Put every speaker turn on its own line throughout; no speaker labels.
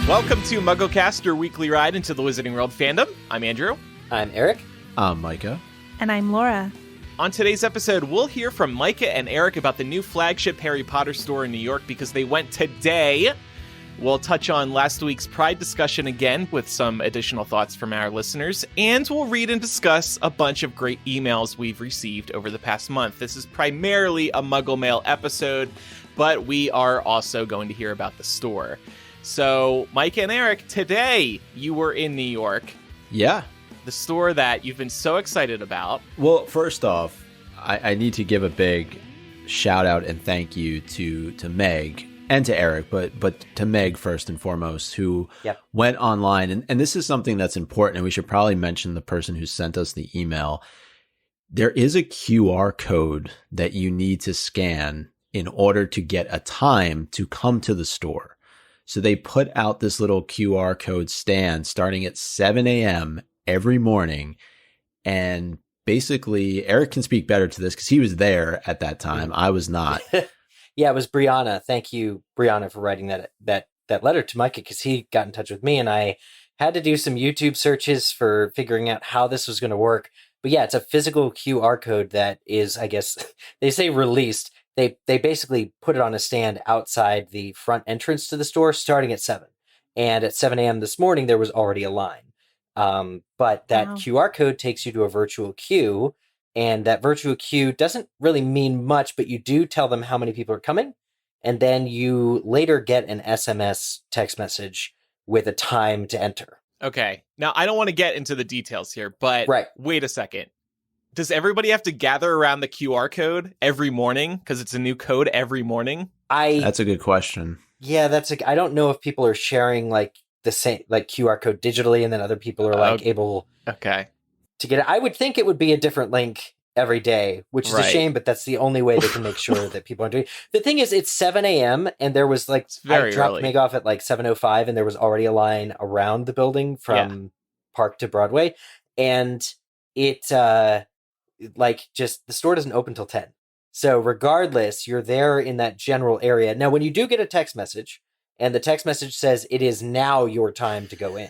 Welcome to MuggleCast, your weekly ride into the Wizarding World fandom. I'm Andrew.
I'm Eric.
I'm Micah.
And I'm Laura.
On today's episode, we'll hear from Micah and Eric about the new flagship Harry Potter store in New York because they went today. We'll touch on last week's Pride discussion again with some additional thoughts from our listeners, and we'll read and discuss a bunch of great emails we've received over the past month. This is primarily a Muggle Mail episode, but we are also going to hear about the store. So, Micah and Eric, today you were in New York.
Yeah.
The store that you've been so excited about.
Well, first off, I need to give a big shout out and thank you to Meg and to Eric, but to Meg first and foremost, who went online. And this is something that's important, and we should probably mention the person who sent us the email. There is a QR code that you need to scan in order to get a time to come to the store. So they put out this little QR code stand starting at 7 a.m. every morning. And basically, Eric can speak better to this because he was there at that time. I was not.
Yeah, it was Brianna. Thank you, Brianna, for writing that letter to Micah, because he got in touch with me and I had to do some YouTube searches for figuring out how this was going to work. But yeah, it's a physical QR code that is, I guess, they say released. They basically put it on a stand outside the front entrance to the store starting at 7. And at 7 a.m. this morning, there was already a line. But that QR code takes you to a virtual queue. And that virtual queue doesn't really mean much, but you do tell them how many people are coming. And then you later get an SMS text message with a time to enter.
Okay. Now, I don't want to get into the details here, but Wait a second. Does everybody have to gather around the QR code every morning because it's a new code every morning?
That's a good question.
Yeah, I don't know if people are sharing like the same like QR code digitally, and then other people are like able to get it. I would think it would be a different link every day, which is a shame, but that's the only way they can make sure that people aren't doing it. The thing is, it's 7 a.m. and there was like I dropped Meg off at like 7:05, and there was already a line around the building from Park to Broadway, and it just the store doesn't open till 10. So regardless, you're there in that general area. Now, when you do get a text message and the text message says it is now your time to go in,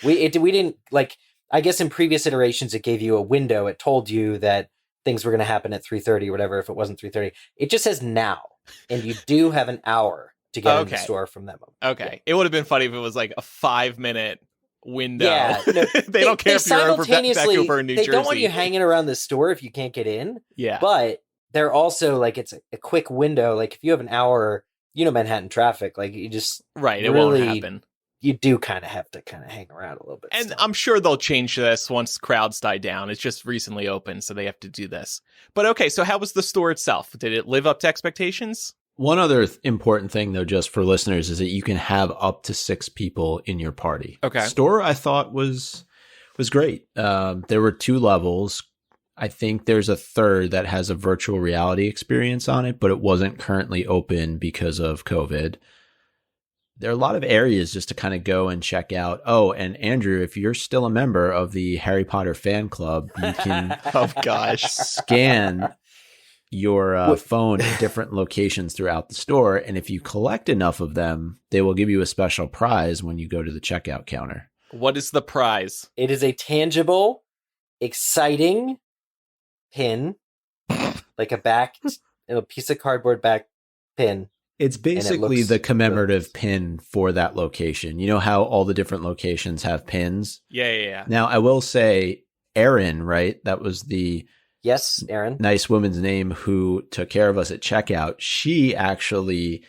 we didn't like, I guess in previous iterations, it gave you a window. It told you that things were going to happen at 3:30 or whatever. If it wasn't 3:30, it just says now. And you do have an hour to get in the store from that moment.
Okay. Yeah. It would have been funny if it was like a 5-minute window.
Yeah, no,
they don't care if you're over back over in New Jersey.
They don't want you hanging around the store if you can't get in.
Yeah.
But they're also like, it's a quick window. Like if you have an hour, Manhattan traffic, like you just
it won't happen.
You do kind of have to hang around a little bit.
And
still.
I'm sure they'll change this once crowds die down. It's just recently opened, so they have to do this. But okay, so how was the store itself? Did it live up to expectations?
One other important thing, though, just for listeners, is that you can have up to 6 people in your party.
Okay.
Store, I thought, was great. There were 2 levels. I think there's a third that has a virtual reality experience on it, but it wasn't currently open because of COVID. There are a lot of areas just to kind of go and check out. Oh, and Andrew, if you're still a member of the Harry Potter fan club, you can scan your phone at different locations throughout the store. And if you collect enough of them, they will give you a special prize when you go to the checkout counter.
What is the prize?
It is a tangible, exciting pin, like a piece of cardboard back pin.
It's basically the commemorative pin for that location. You know how all the different locations have pins?
Yeah.
Now, I will say Erin, right? That was the
Erin.
Nice woman's name who took care of us at checkout. She actually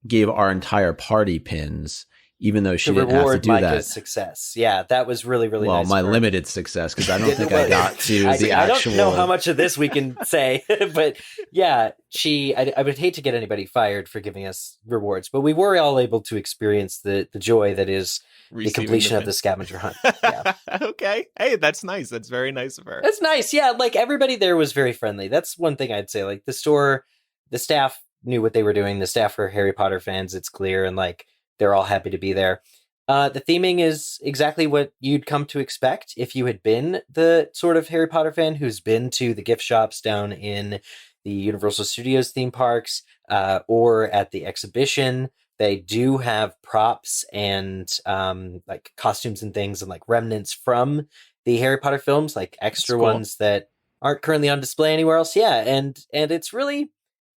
gave our entire party pins, even though she didn't have to do
Micah's
that.
success. Yeah, that was really, really nice.
Well, my limited success, because I don't think I got to the actual...
I don't know how much of this we can say, but yeah, I would hate to get anybody fired for giving us rewards, but we were all able to experience the joy that is the completion of the scavenger hunt. Yeah.
Okay. Hey, that's nice. That's very nice of her.
That's nice. Yeah, like everybody there was very friendly. That's one thing I'd say. Like the store, the staff knew what they were doing. The staff were Harry Potter fans, it's clear, and like they're all happy to be there. The theming is exactly what you'd come to expect if you had been the sort of Harry Potter fan who's been to the gift shops down in the Universal Studios theme parks or at the exhibition. They do have props and like costumes and things and like remnants from the Harry Potter films, like extra ones that aren't currently on display anywhere else. Yeah, and it's really,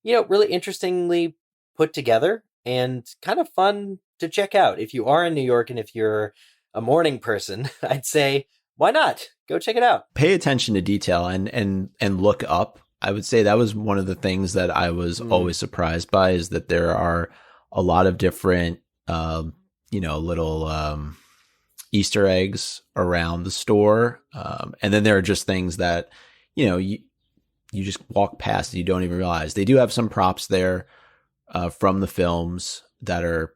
really interestingly put together and kind of fun to check out. If you are in New York and if you're a morning person, I'd say, why not? Go check it out.
Pay attention to detail and look up. I would say that was one of the things that I was always surprised by, is that there are a lot of different, little Easter eggs around the store. And then there are just things that, you just walk past and you don't even realize. They do have some props there from the films that are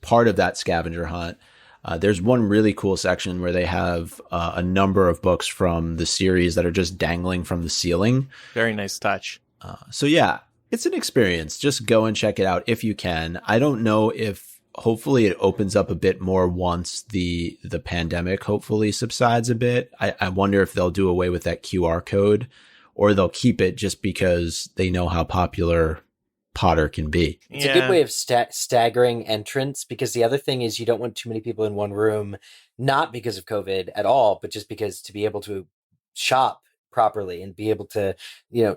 part of that scavenger hunt. There's one really cool section where they have a number of books from the series that are just dangling from the ceiling.
Very nice touch.
So yeah, it's an experience. Just go and check it out if you can. I don't know if hopefully it opens up a bit more once the pandemic hopefully subsides a bit. I wonder if they'll do away with that QR code, or they'll keep it just because they know how popular Potter can be.
It's a good way of staggering entrance, because the other thing is you don't want too many people in one room, not because of COVID at all, but just because to be able to shop properly and be able to,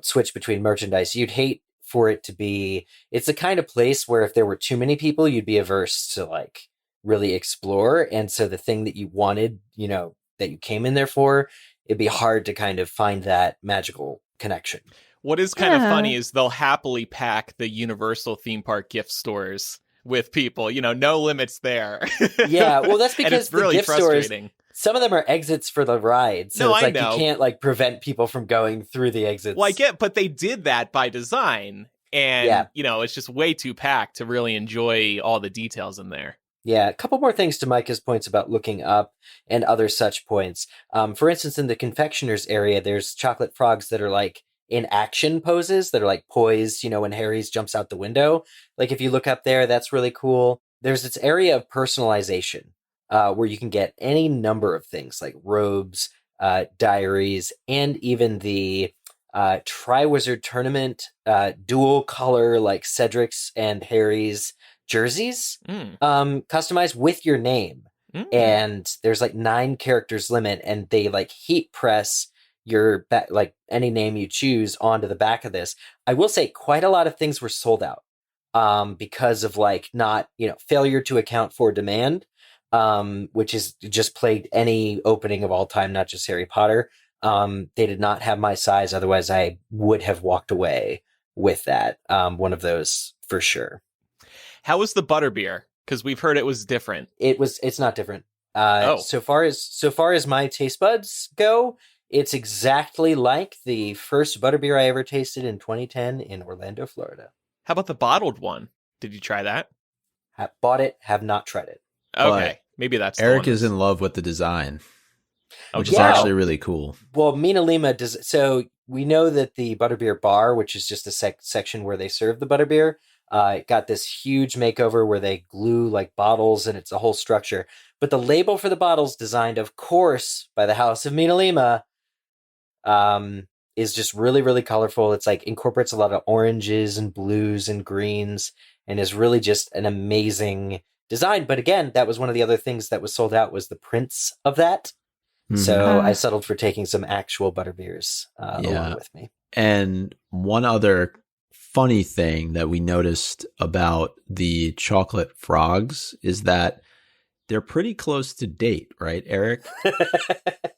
switch between merchandise. You'd hate for it to be, it's the kind of place where if there were too many people, you'd be averse to like really explore. And so the thing that you wanted, that you came in there for, it'd be hard to kind of find that magical connection.
What is kind of funny is they'll happily pack the Universal theme park gift stores with people, no limits there.
Yeah, well, that's because
it's really
the gift stores, some of them are exits for the ride. So it's like you can't like prevent people from going through the exits.
Well, I get, but they did that by design. And, it's just way too packed to really enjoy all the details in there.
Yeah, a couple more things to Micah's points about looking up and other such points. For instance, in the confectioner's area, there's chocolate frogs that are like in action poses that are like poised, when Harry's jumps out the window. Like if you look up there, that's really cool. There's this area of personalization where you can get any number of things like robes, diaries, and even the Triwizard Tournament dual color like Cedric's and Harry's jerseys customized with your name. And there's like 9 characters limit, and they like heat press your like any name you choose onto the back of this. I will say quite a lot of things were sold out because of like not, failure to account for demand, which is just plagued any opening of all time, not just Harry Potter. They did not have my size. Otherwise I would have walked away with that. One of those for sure.
How was the butterbeer? Because we've heard it was different.
It's not different. So far as my taste buds go, it's exactly like the first butterbeer I ever tasted in 2010 in Orlando, Florida.
How about the bottled one? Did you try that?
Bought it, have not tried it.
Okay, maybe that's
Eric is in love with the design, which is actually really cool.
Well, Mina Lima does. So we know that the butterbeer bar, which is just a section where they serve the butterbeer, got this huge makeover where they glue like bottles, and it's a whole structure. But the label for the bottles, designed, of course, by the house of Mina Lima, is just really, really colorful. It's like incorporates a lot of oranges and blues and greens, and is really just an amazing design. But again, that was one of the other things that was sold out, was the prints of that. Mm-hmm. So I settled for taking some actual butterbeers along with me.
And one other funny thing that we noticed about the chocolate frogs is that they're pretty close to date, right, Eric?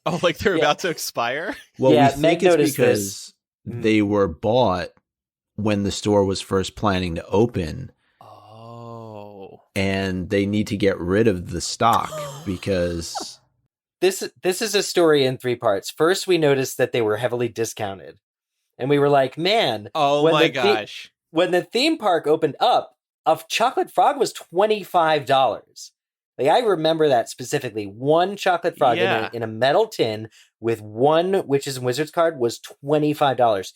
Oh, like they're about to expire?
Well, we think it's because they were bought when the store was first planning to open.
Oh.
And they need to get rid of the stock because...
This is a story in 3 parts. First, we noticed that they were heavily discounted. And we were like, man.
Oh my gosh.
When the theme park opened up, a chocolate frog was $25. Like, I remember that specifically. One chocolate frog in a metal tin with one Witches and Wizards card was $25.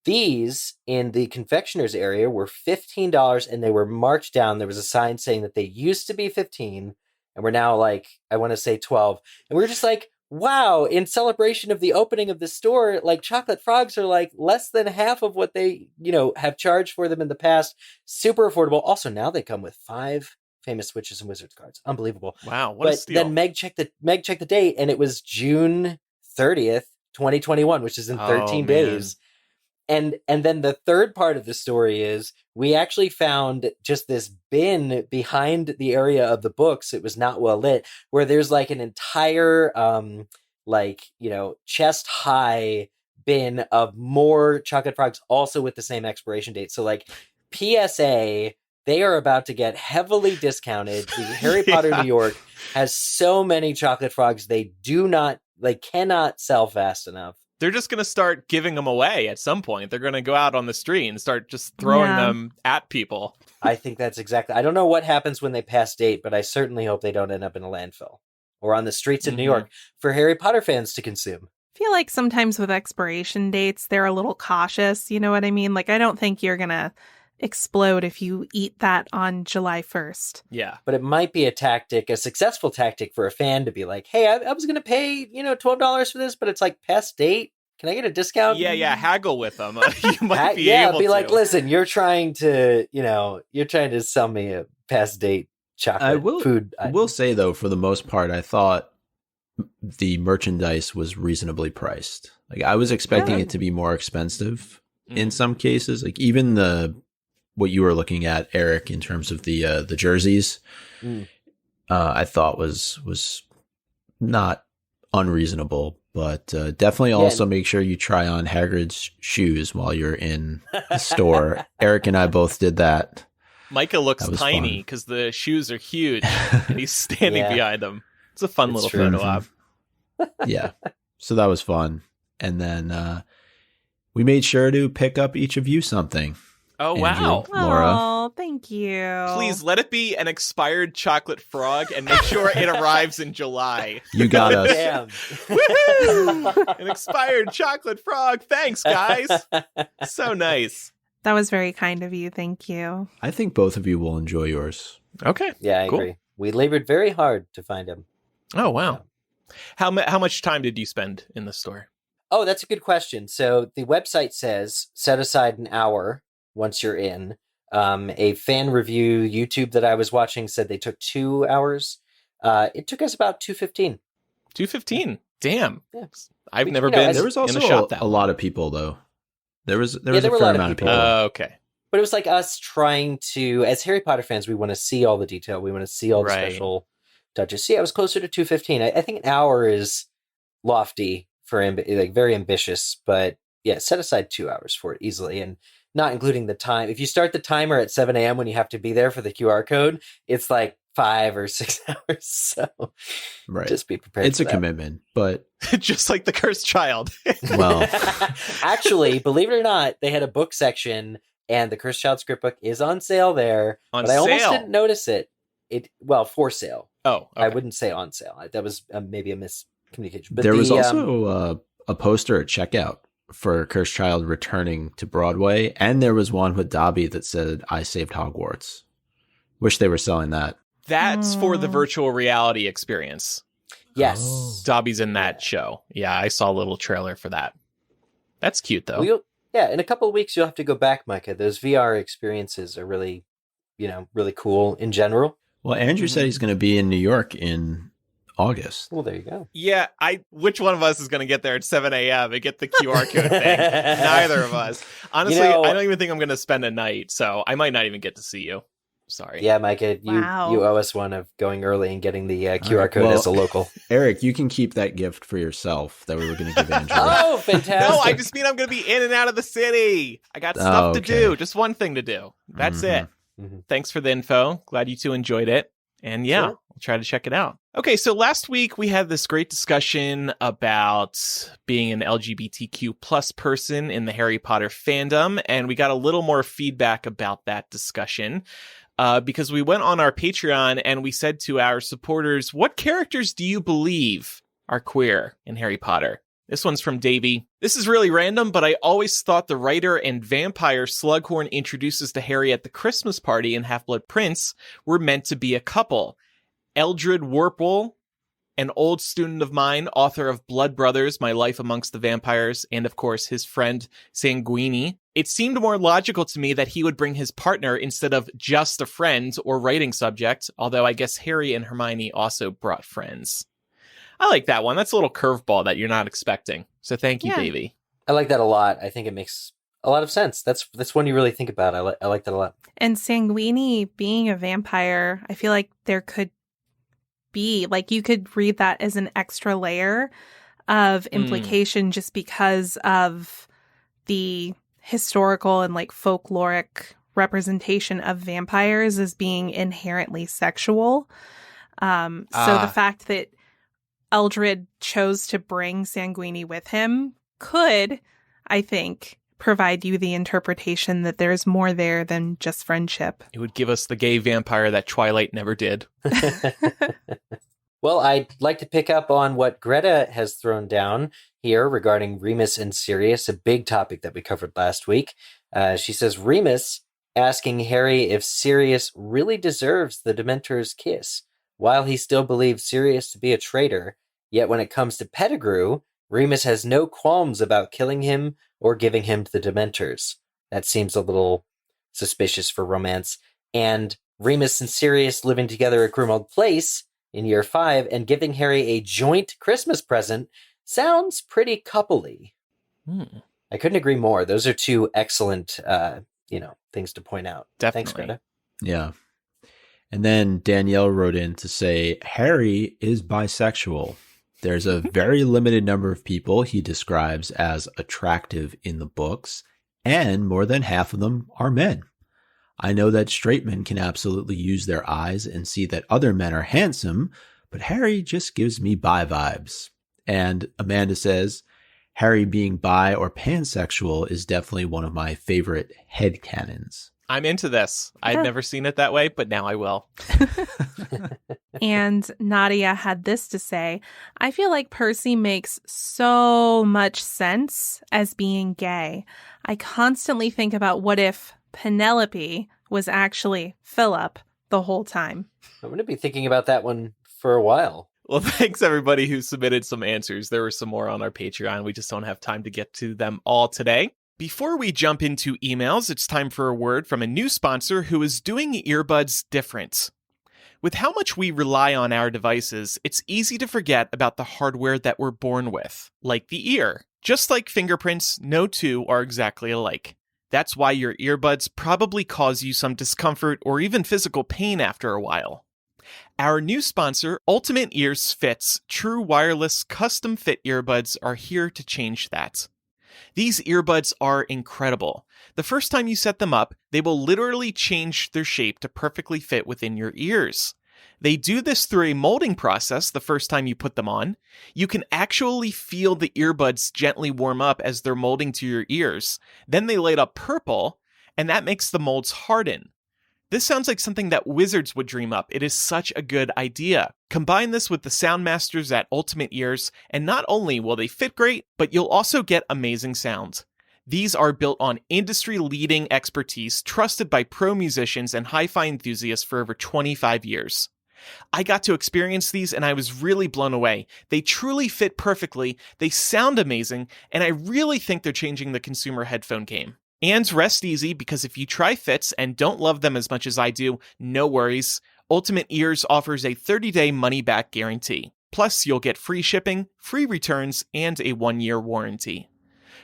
These in the confectioner's area were $15, and they were marked down. There was a sign saying that they used to be $15 and we're now like, I want to say $12. And we were just like, wow, in celebration of the opening of the store, like chocolate frogs are like less than half of what they, have charged for them in the past. Super affordable. Also, now they come with 5 famous witches and wizards cards. Unbelievable.
Wow, what a steal.
Then Meg checked the date, and it was June 30th, 2021, which is in 13 days. And then the third part of the story is we actually found just this bin behind the area of the books. It was not well lit, where there's like an entire, chest high bin of more chocolate frogs, also with the same expiration date. So like PSA, they are about to get heavily discounted. The Harry Potter New York has so many chocolate frogs. They cannot sell fast enough.
They're just going to start giving them away at some point. They're going to go out on the street and start just throwing them at people.
I think that's exactly. I don't know what happens when they pass date, but I certainly hope they don't end up in a landfill or on the streets of New York for Harry Potter fans to consume.
I feel like sometimes with expiration dates, they're a little cautious. You know what I mean? Like, I don't think you're going to explode if you eat that on July 1st.
Yeah.
But it might be a successful tactic for a fan to be like, hey, I was going to pay, $12 for this, but it's like past date. Can I get a discount?
Yeah, haggle with them. You might be able
be
to.
Like, listen, you're trying to sell me a past date chocolate food.
I will say though, for the most part, I thought the merchandise was reasonably priced. Like I was expecting it to be more expensive in some cases. Like even what you were looking at, Eric, in terms of the jerseys, I thought was not unreasonable. But definitely also make sure you try on Hagrid's shoes while you're in the store. Eric and I both did that.
Micah looks tiny because the shoes are huge and he's standing behind them. It's a fun little photo op.
Yeah. So that was fun. And then we made sure to pick up each of you something.
Oh,
Andrew,
wow.
Laura.
Oh, thank you.
Please let it be an expired chocolate frog and make sure it arrives in July.
You got us.
Damn.
Woohoo! An expired chocolate frog. Thanks, guys. So nice.
That was very kind of you. Thank you.
I think both of you will enjoy yours.
Okay.
Yeah, I agree. We labored very hard to find him.
Oh, wow. How much time did you spend in the store?
Oh, that's a good question. So the website says set aside an hour once you're in. A fan review YouTube that I was watching said they took 2 hours. It took us about 2:15.
2:15. Damn.
Yeah.
I've never been.
There was also
in a shop
a lot of people though. There was a
were
fair amount of people.
Okay.
But it was like us trying to, as Harry Potter fans, we want to see all the detail. We want to see all the special touches. So yeah, it was closer to 2:15. I think an hour is lofty for very ambitious, but yeah, set aside 2 hours for it easily, and not including the time. If you start the timer at 7 a.m. when you have to be there for the QR code, it's like 5 or 6 hours. So just be prepared.
It's a commitment, but
just like the Cursed Child.
Well,
actually, believe it or not, they had a book section, and the Cursed Child script book is on sale there. But I almost didn't notice it. For sale.
Oh, okay.
I wouldn't say on sale. That was maybe a miscommunication. But
there was also a poster at checkout for Cursed Child returning to Broadway, and there was one with Dobby that said, "I saved Hogwarts." Wish they were selling that.
That's for the virtual reality experience.
Yes.
Dobby's in that show. Yeah, I saw a little trailer for that. That's cute, though.
In a couple of weeks, you'll have to go back, Micah. Those VR experiences are really, really cool in general.
Well, Andrew said he's going to be in New York in August.
Well, there you go.
Yeah, which one of us is going to get there at 7 a.m. and get the QR code thing? Neither of us. Honestly, I don't even think I'm going to spend a night, so I might not even get to see you. Sorry.
Yeah, Micah, you owe us one of going early and getting the QR code as a local.
Eric, you can keep that gift for yourself that we were going to give Andrew.
Oh, fantastic.
No, I just mean I'm going to be in and out of the city. I got stuff to do. Just one thing to do. That's it. Mm-hmm. Thanks for the info. Glad you two enjoyed it. And yeah, I'll try to check it out. Okay, so last week we had this great discussion about being an LGBTQ plus person in the Harry Potter fandom, and we got a little more feedback about that discussion because we went on our Patreon and we said to our supporters, what characters do you believe are queer in Harry Potter? This one's from Davey. This is really random, but I always thought the writer and vampire Slughorn introduces to Harry at the Christmas party in Half-Blood Prince were meant to be a couple. Eldred Warple an old student of mine, author of Blood Brothers, My Life Amongst the Vampires, and of course his friend Sanguini. It seemed more logical to me that he would bring his partner instead of just a friend or writing subject, although I guess Harry and Hermione also brought friends. I like that one. That's a little curveball that you're not expecting. So thank you, Davey.
I like that a lot. I think it makes a lot of sense. That's one you really think about. I like that a lot.
And Sanguini being a vampire, I feel like there could be, like, you could read that as an extra layer of implication just because of the historical and like folkloric representation of vampires as being inherently sexual. So the fact that Eldred chose to bring Sanguini with him could, I think, provide you the interpretation that there's more there than just friendship.
It would give us the gay vampire that Twilight never did.
Well, I'd like to pick up on what Greta has thrown down here regarding Remus and Sirius, a big topic that we covered last week. She says, Remus asking Harry if Sirius really deserves the Dementor's kiss, while he still believes Sirius to be a traitor. Yet when it comes to Pettigrew, Remus has no qualms about killing him or giving him to the Dementors. That seems a little suspicious for romance. And Remus and Sirius living together at Grimmauld Place in year 5 and giving Harry a joint Christmas present sounds pretty coupley. I couldn't agree more. Those are two excellent, things to point out.
Definitely.
Thanks, Greta.
Yeah. And then Danielle wrote in to say, Harry is bisexual. There's a very limited number of people he describes as attractive in the books, and more than half of them are men. I know that straight men can absolutely use their eyes and see that other men are handsome, but Harry just gives me bi vibes. And Amanda says, Harry being bi or pansexual is definitely one of my favorite headcanons.
I'm into this. I'd never seen it that way, but now I will.
And Nadia had this to say, I feel like Percy makes so much sense as being gay. I constantly think about what if Penelope was actually Philip the whole time.
I'm going to be thinking about that one for a while.
Well, thanks everybody who submitted some answers. There were some more on our Patreon. We just don't have time to get to them all today. Before we jump into emails, it's time for a word from a new sponsor who is doing earbuds different. With how much we rely on our devices, it's easy to forget about the hardware that we're born with, like the ear. Just like fingerprints, no two are exactly alike. That's why your earbuds probably cause you some discomfort or even physical pain after a while. Our new sponsor, Ultimate Ears Fits True Wireless Custom Fit Earbuds, are here to change that. These earbuds are incredible. The first time you set them up, they will literally change their shape to perfectly fit within your ears. They do this through a molding process the first time you put them on. You can actually feel the earbuds gently warm up as they're molding to your ears. Then they light up purple, and that makes the molds harden. This sounds like something that wizards would dream up. It is such a good idea. Combine this with the Soundmasters at Ultimate Ears, and not only will they fit great, but you'll also get amazing sound. These are built on industry-leading expertise, trusted by pro musicians and hi-fi enthusiasts for over 25 years. I got to experience these and I was really blown away. They truly fit perfectly, they sound amazing, and I really think they're changing the consumer headphone game. And rest easy, because if you try Fits and don't love them as much as I do, no worries. Ultimate Ears offers a 30-day money-back guarantee. Plus, you'll get free shipping, free returns, and a 1-year warranty.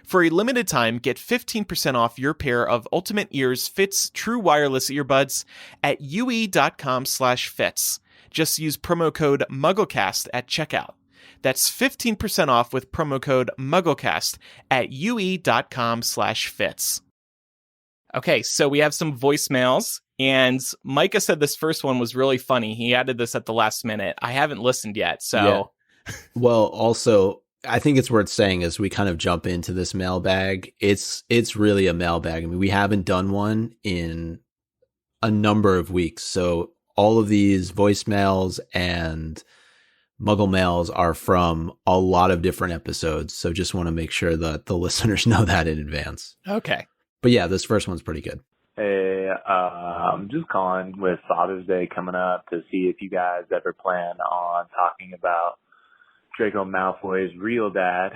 For a limited time, get 15% off your pair of Ultimate Ears Fits True Wireless Earbuds at ue.com/fits. Just use promo code MuggleCast at checkout. That's 15% off with promo code MuggleCast at ue.com/fits. Okay, so we have some voicemails, and Micah said this first one was really funny. He added this at the last minute. I haven't listened yet, so...
Yeah. Well, also, I think it's worth saying as we kind of jump into this mailbag, it's really a mailbag. I mean, we haven't done one in a number of weeks, so all of these voicemails and Muggle mails are from a lot of different episodes, so just want to make sure that the listeners know that in advance.
Okay.
But yeah, this first one's pretty good.
Hey, I'm just calling with Father's Day coming up to see if you guys ever plan on talking about Draco Malfoy's real dad,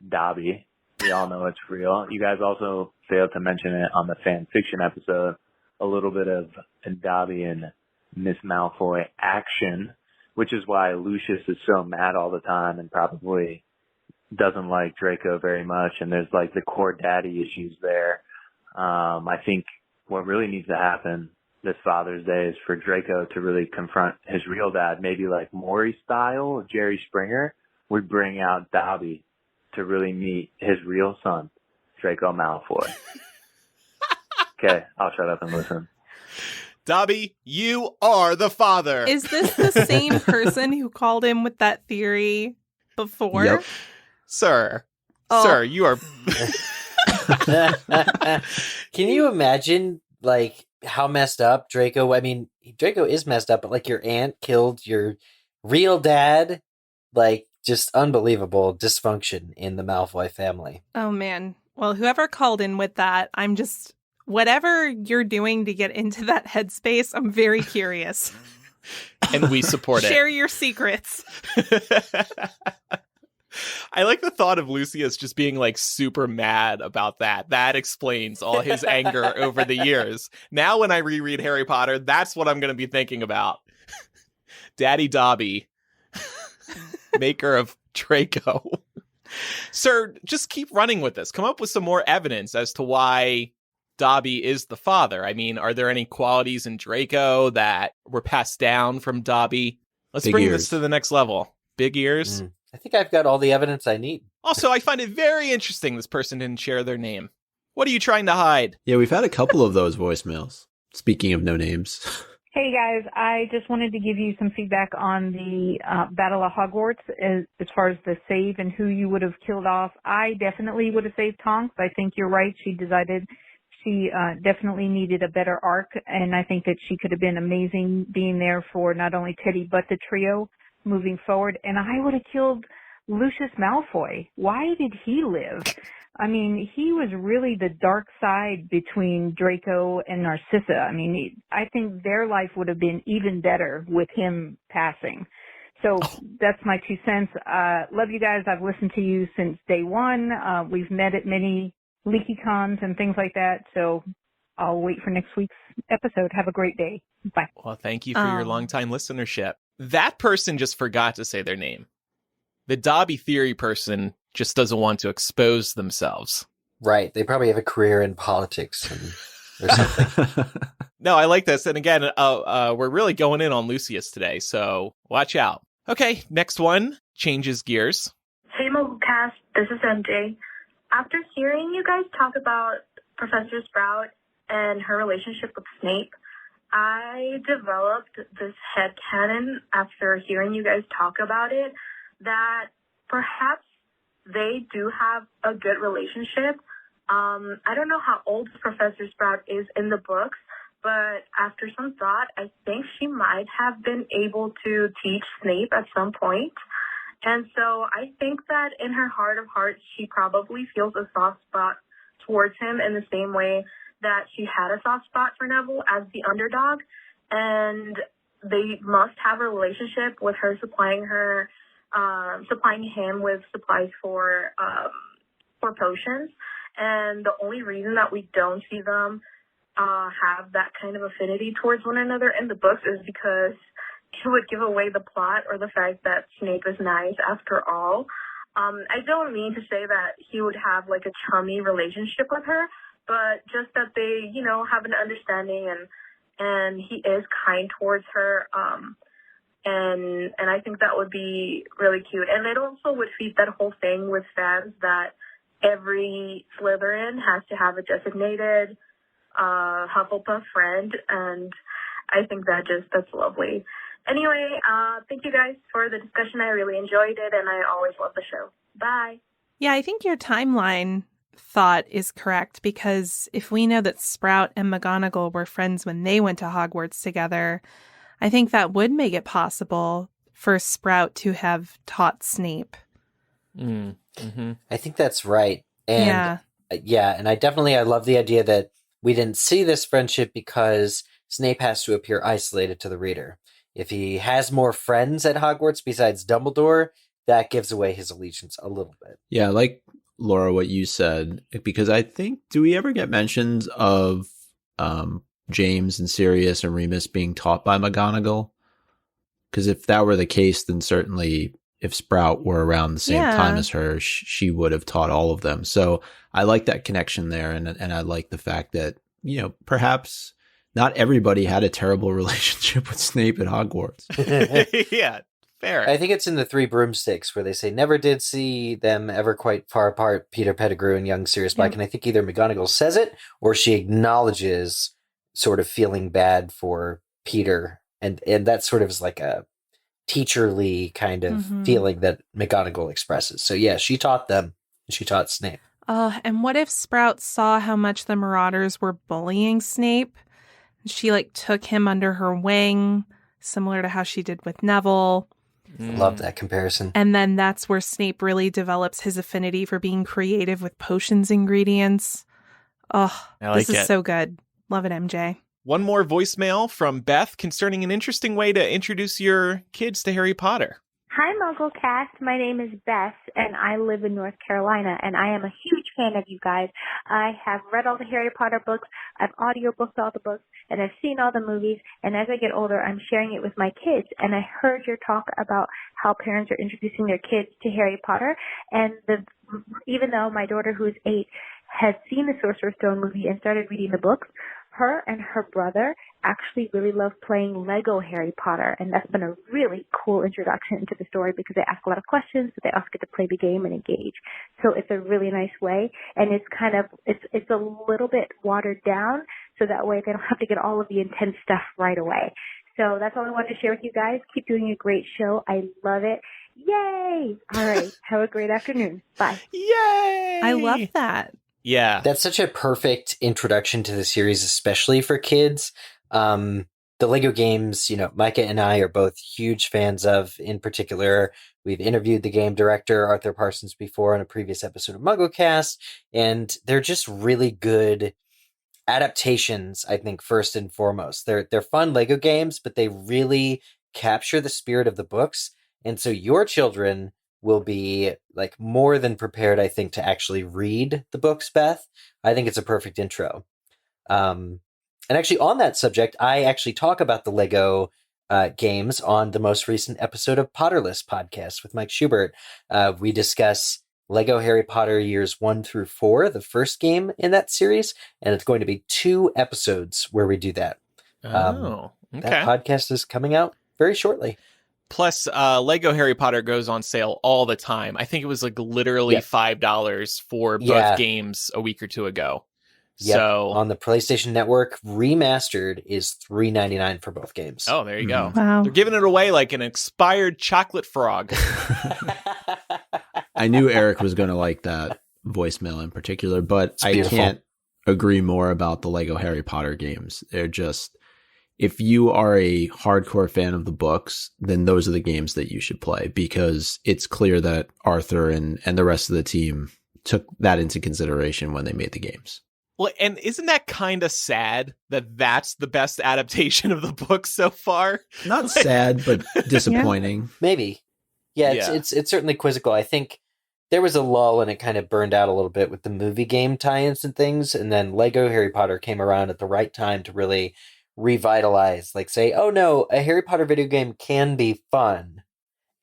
Dobby. We all know it's real. You guys also failed to mention it on the fan fiction episode. A little bit of Dobby and Miss Malfoy action, which is why Lucius is so mad all the time and probably doesn't like Draco very much. And there's like the core daddy issues there. I think what really needs to happen this Father's Day is for Draco to really confront his real dad, maybe like Maury style, Jerry Springer, would bring out Dobby to really meet his real son, Draco Malfoy. Okay, I'll shut up and listen.
Dobby, you are the father.
Is this the same person who called him with that theory before?
Yep.
Sir, you are...
Can you imagine, like, how messed up Draco... I mean, Draco is messed up, but, like, your aunt killed your real dad? Like, just unbelievable dysfunction in the Malfoy family.
Oh, man. Well, whoever called in with that, I'm just... Whatever you're doing to get into that headspace, I'm very curious.
And we support it.
Share your secrets.
I like the thought of Lucius just being like super mad about that. That explains all his anger over the years. Now when I reread Harry Potter, that's what I'm going to be thinking about. Daddy Dobby, maker of Draco. Sir, just keep running with this. Come up with some more evidence as to why Dobby is the father. I mean, are there any qualities in Draco that were passed down from Dobby? Let's bring this to the next level. Big ears.
I think I've got all the evidence I need.
Also, I find it very interesting this person didn't share their name. What are you trying to hide?
Yeah, we've had a couple of those voicemails. Speaking of no names.
Hey guys, I just wanted to give you some feedback on the Battle of Hogwarts as far as the save and who you would have killed off. I definitely would have saved Tonks. I think you're right. She definitely needed a better arc, and I think that she could have been amazing being there for not only Teddy but the trio moving forward. And I would have killed Lucius Malfoy. Why did he live? I mean, he was really the dark side between Draco and Narcissa. I mean, I think their life would have been even better with him passing. So that's my 2 cents. Love you guys. I've listened to you since day one. We've met at many LeakyCons and things like that. So I'll wait for next week's episode. Have a great day. Bye.
Well, thank you for your longtime listenership. That person just forgot to say their name. The Dobby theory person just doesn't want to expose themselves.
Right. They probably have a career in politics or something.
No, I like this. And again, we're really going in on Lucius today, so watch out. Okay, next one changes gears.
Hey, MuggleCast. This is MJ. After hearing you guys talk about Professor Sprout and her relationship with Snape, I developed this headcanon after hearing you guys talk about it that perhaps they do have a good relationship. I don't know how old Professor Sprout is in the books, but after some thought, I think she might have been able to teach Snape at some point. And so I think that in her heart of hearts, she probably feels a soft spot towards him in the same way that she had a soft spot for Neville as the underdog. And they must have a relationship with her supplying him with supplies for potions. And the only reason that we don't see them have that kind of affinity towards one another in the books is because it would give away the plot or the fact that Snape is nice after all. I don't mean to say that he would have like a chummy relationship with her, but just that they, have an understanding and he is kind towards her. And I think that would be really cute. And it also would feed that whole thing with fans that every Slytherin has to have a designated Hufflepuff friend. And I think that's lovely. Anyway, thank you guys for the discussion. I really enjoyed it, and I always love the show. Bye.
Yeah, I think your timeline thought is correct, because if we know that Sprout and McGonagall were friends when they went to Hogwarts together, I think that would make it possible for Sprout to have taught Snape.
Mm-hmm. I think that's right. And and I love the idea that we didn't see this friendship because Snape has to appear isolated to the reader. If he has more friends at Hogwarts besides Dumbledore, that gives away his allegiance a little bit.
Yeah, like Laura, what you said, because I think, do we ever get mentions of James and Sirius and Remus being taught by McGonagall? Because if that were the case, then certainly if Sprout were around the same time as her, she would have taught all of them. So I like that connection there. And I like the fact that, perhaps not everybody had a terrible relationship with Snape at Hogwarts.
Yeah, fair.
I think it's in the Three Broomsticks where they say never did see them ever quite far apart, Peter Pettigrew and young Sirius Black. And I think either McGonagall says it or she acknowledges sort of feeling bad for Peter. And that sort of is like a teacherly kind of feeling that McGonagall expresses. So yeah, she taught them. And she taught Snape.
And what if Sprout saw how much the Marauders were bullying Snape? She took him under her wing, similar to how she did with Neville.
Love that comparison.
And then that's where Snape really develops his affinity for being creative with potions ingredients. Oh, this is so good. Love it, MJ.
One more voicemail from Beth concerning an interesting way to introduce your kids to Harry Potter.
Hi, MuggleCast. My name is Beth, and I live in North Carolina, and I am a huge fan of you guys. I have read all the Harry Potter books, I've audiobooked all the books, and I've seen all the movies, and as I get older, I'm sharing it with my kids, and I heard your talk about how parents are introducing their kids to Harry Potter, and even though my daughter, who is 8, has seen the Sorcerer's Stone movie and started reading the books, her and her brother actually really love playing Lego Harry Potter, and that's been a really cool introduction into the story because they ask a lot of questions, but they also get to play the game and engage. So it's a really nice way, and it's kind of it's a little bit watered down, so that way they don't have to get all of the intense stuff right away. So that's all I wanted to share with you guys. Keep doing a great show. I love it. Yay! All right. Have a great afternoon. Bye.
Yay!
I love that.
Yeah.
That's such a perfect introduction to the series, especially for kids. The Lego games, Micah and I are both huge fans of. In particular, we've interviewed the game director, Arthur Parsons, before on a previous episode of MuggleCast, and they're just really good adaptations, I think, first and foremost. They're fun Lego games, but they really capture the spirit of the books, and so your children will be more than prepared, I think, to actually read the books, Beth. I think it's a perfect intro. And actually on that subject, I actually talk about the Lego games on the most recent episode of Potterless podcast with Mike Schubert. We discuss Lego Harry Potter years 1 through 4, the first game in that series. And it's going to be 2 episodes where we do that.
Okay.
That podcast is coming out very shortly.
Plus, Lego Harry Potter goes on sale all the time. I think it was literally $5 for both games a week or 2 ago.
Yep.
So
on the PlayStation Network, remastered is $3.99 for both games.
Oh, there you go.
Wow.
They're giving it away like an expired chocolate frog.
I knew Eric was going to like that voicemail in particular, but
It's
I
beautiful.
can't agree more about the Lego Harry Potter games. They're just, if you are a hardcore fan of the books, then those are the games that you should play, because it's clear that Arthur and the rest of the team took that into consideration when they made the games.
Well, and isn't that kind of sad that that's the best adaptation of the book so far?
Not sad, but disappointing.
Maybe. Yeah, it's certainly quizzical. I think there was a lull and it kind of burned out a little bit with the movie game tie-ins and things, and then Lego Harry Potter came around at the right time to really revitalize, say, oh no, a Harry Potter video game can be fun,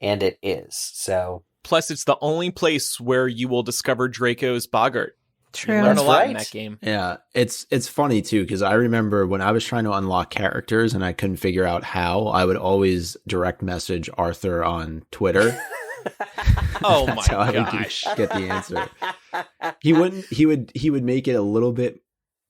and it is. So
plus it's the only place where you will discover Draco's Boggart.
True.
You learn
That's
a lot
right.
in that game.
Yeah, it's funny too, because I remember when I was trying to unlock characters and I couldn't figure out how, I would always direct message Arthur on Twitter.
Oh
That's how
my
I would
gosh.
get the answer. He would make it a little bit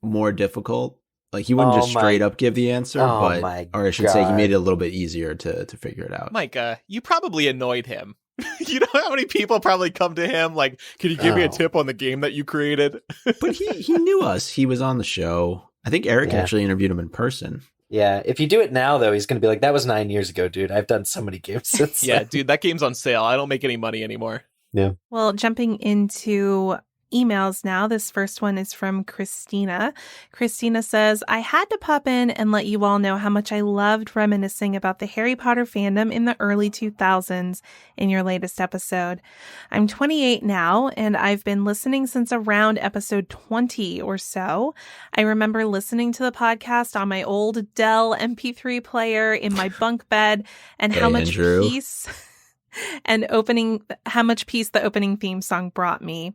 more difficult. He wouldn't just straight up give the answer, or I should say he made it a little bit easier to figure it out.
Micah, you probably annoyed him. You know how many people probably come to him can you give me a tip on the game that you created?
But he knew us. He was on the show. I think Eric actually interviewed him in person.
Yeah, if you do it now, though, he's going to be like, that was 9 years ago, dude. I've done so many games since
Yeah,
then.
dude, that game's on sale. I don't make any money anymore.
Yeah.
Well, jumping into emails now. This first one is from Christina. Christina says, I had to pop in and let you all know how much I loved reminiscing about the Harry Potter fandom in the early 2000s in your latest episode. I'm 28 now, and I've been listening since around episode 20 or so. I remember listening to the podcast on my old Dell MP3 player in my bunk bed, and how much peace the opening theme song brought me.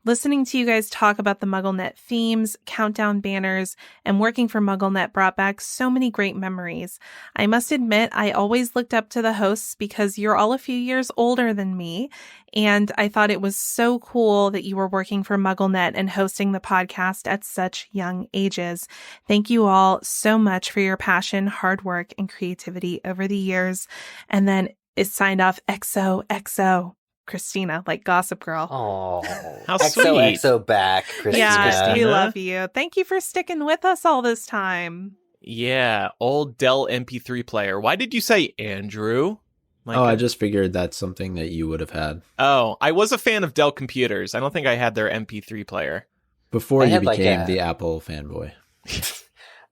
Listening to you guys talk about the MuggleNet themes, countdown banners, and working for MuggleNet brought back so many great memories. I must admit, I always looked up to the hosts because you're all a few years older than me, and I thought it was so cool that you were working for MuggleNet and hosting the podcast at such young ages. Thank you all so much for your passion, hard work, and creativity over the years. And then it's signed off XOXO. Christina, like Gossip Girl.
Oh,
how sweet.
XOXO back, Christina.
Yeah, we love you. Thank you for sticking with us all this time.
Yeah, old Dell MP3 player. Why did you say Andrew?
I just figured that's something that you would have had.
Oh, I was a fan of Dell computers. I don't think I had their MP3 player.
Before you became the Apple fanboy.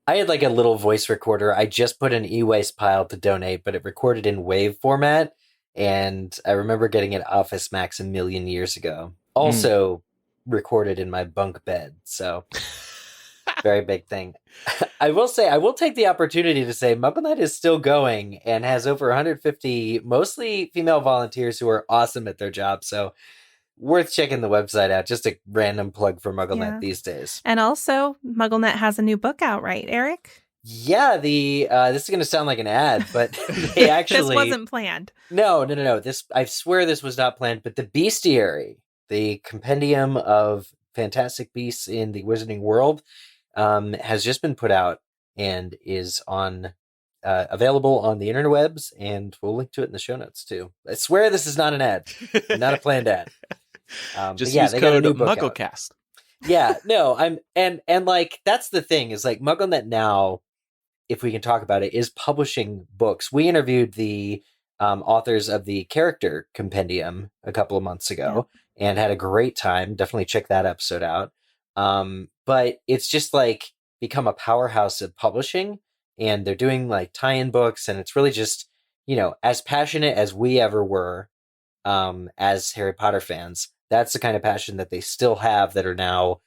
I had like a little voice recorder. I just put an e-waste pile to donate, but it recorded in WAV format. And I remember getting it Office Max a million years ago. Also recorded in my bunk bed. So very big thing. I will take the opportunity to say MuggleNet is still going and has over 150 mostly female volunteers who are awesome at their job. So worth checking the website out. Just a random plug for MuggleNet these days.
And also MuggleNet has a new book out, right, Eric?
Yeah, this is going to sound like an ad, but they actually...
This wasn't planned.
No. I swear this was not planned, but the Bestiary, the compendium of fantastic beasts in the wizarding world, has just been put out and is available on the interwebs, and we'll link to it in the show notes too. I swear this is not an ad, not a planned ad.
Just use code MuggleCast.
Yeah, no, and like that's the thing is like MuggleNet now, if we can talk about it, is publishing books. We interviewed the authors of the character compendium a couple of months ago and had a great time. Definitely check that episode out. But it's just like become a powerhouse of publishing, and they're doing like tie-in books, and it's really just, as passionate as we ever were as Harry Potter fans. That's the kind of passion that they still have that are now,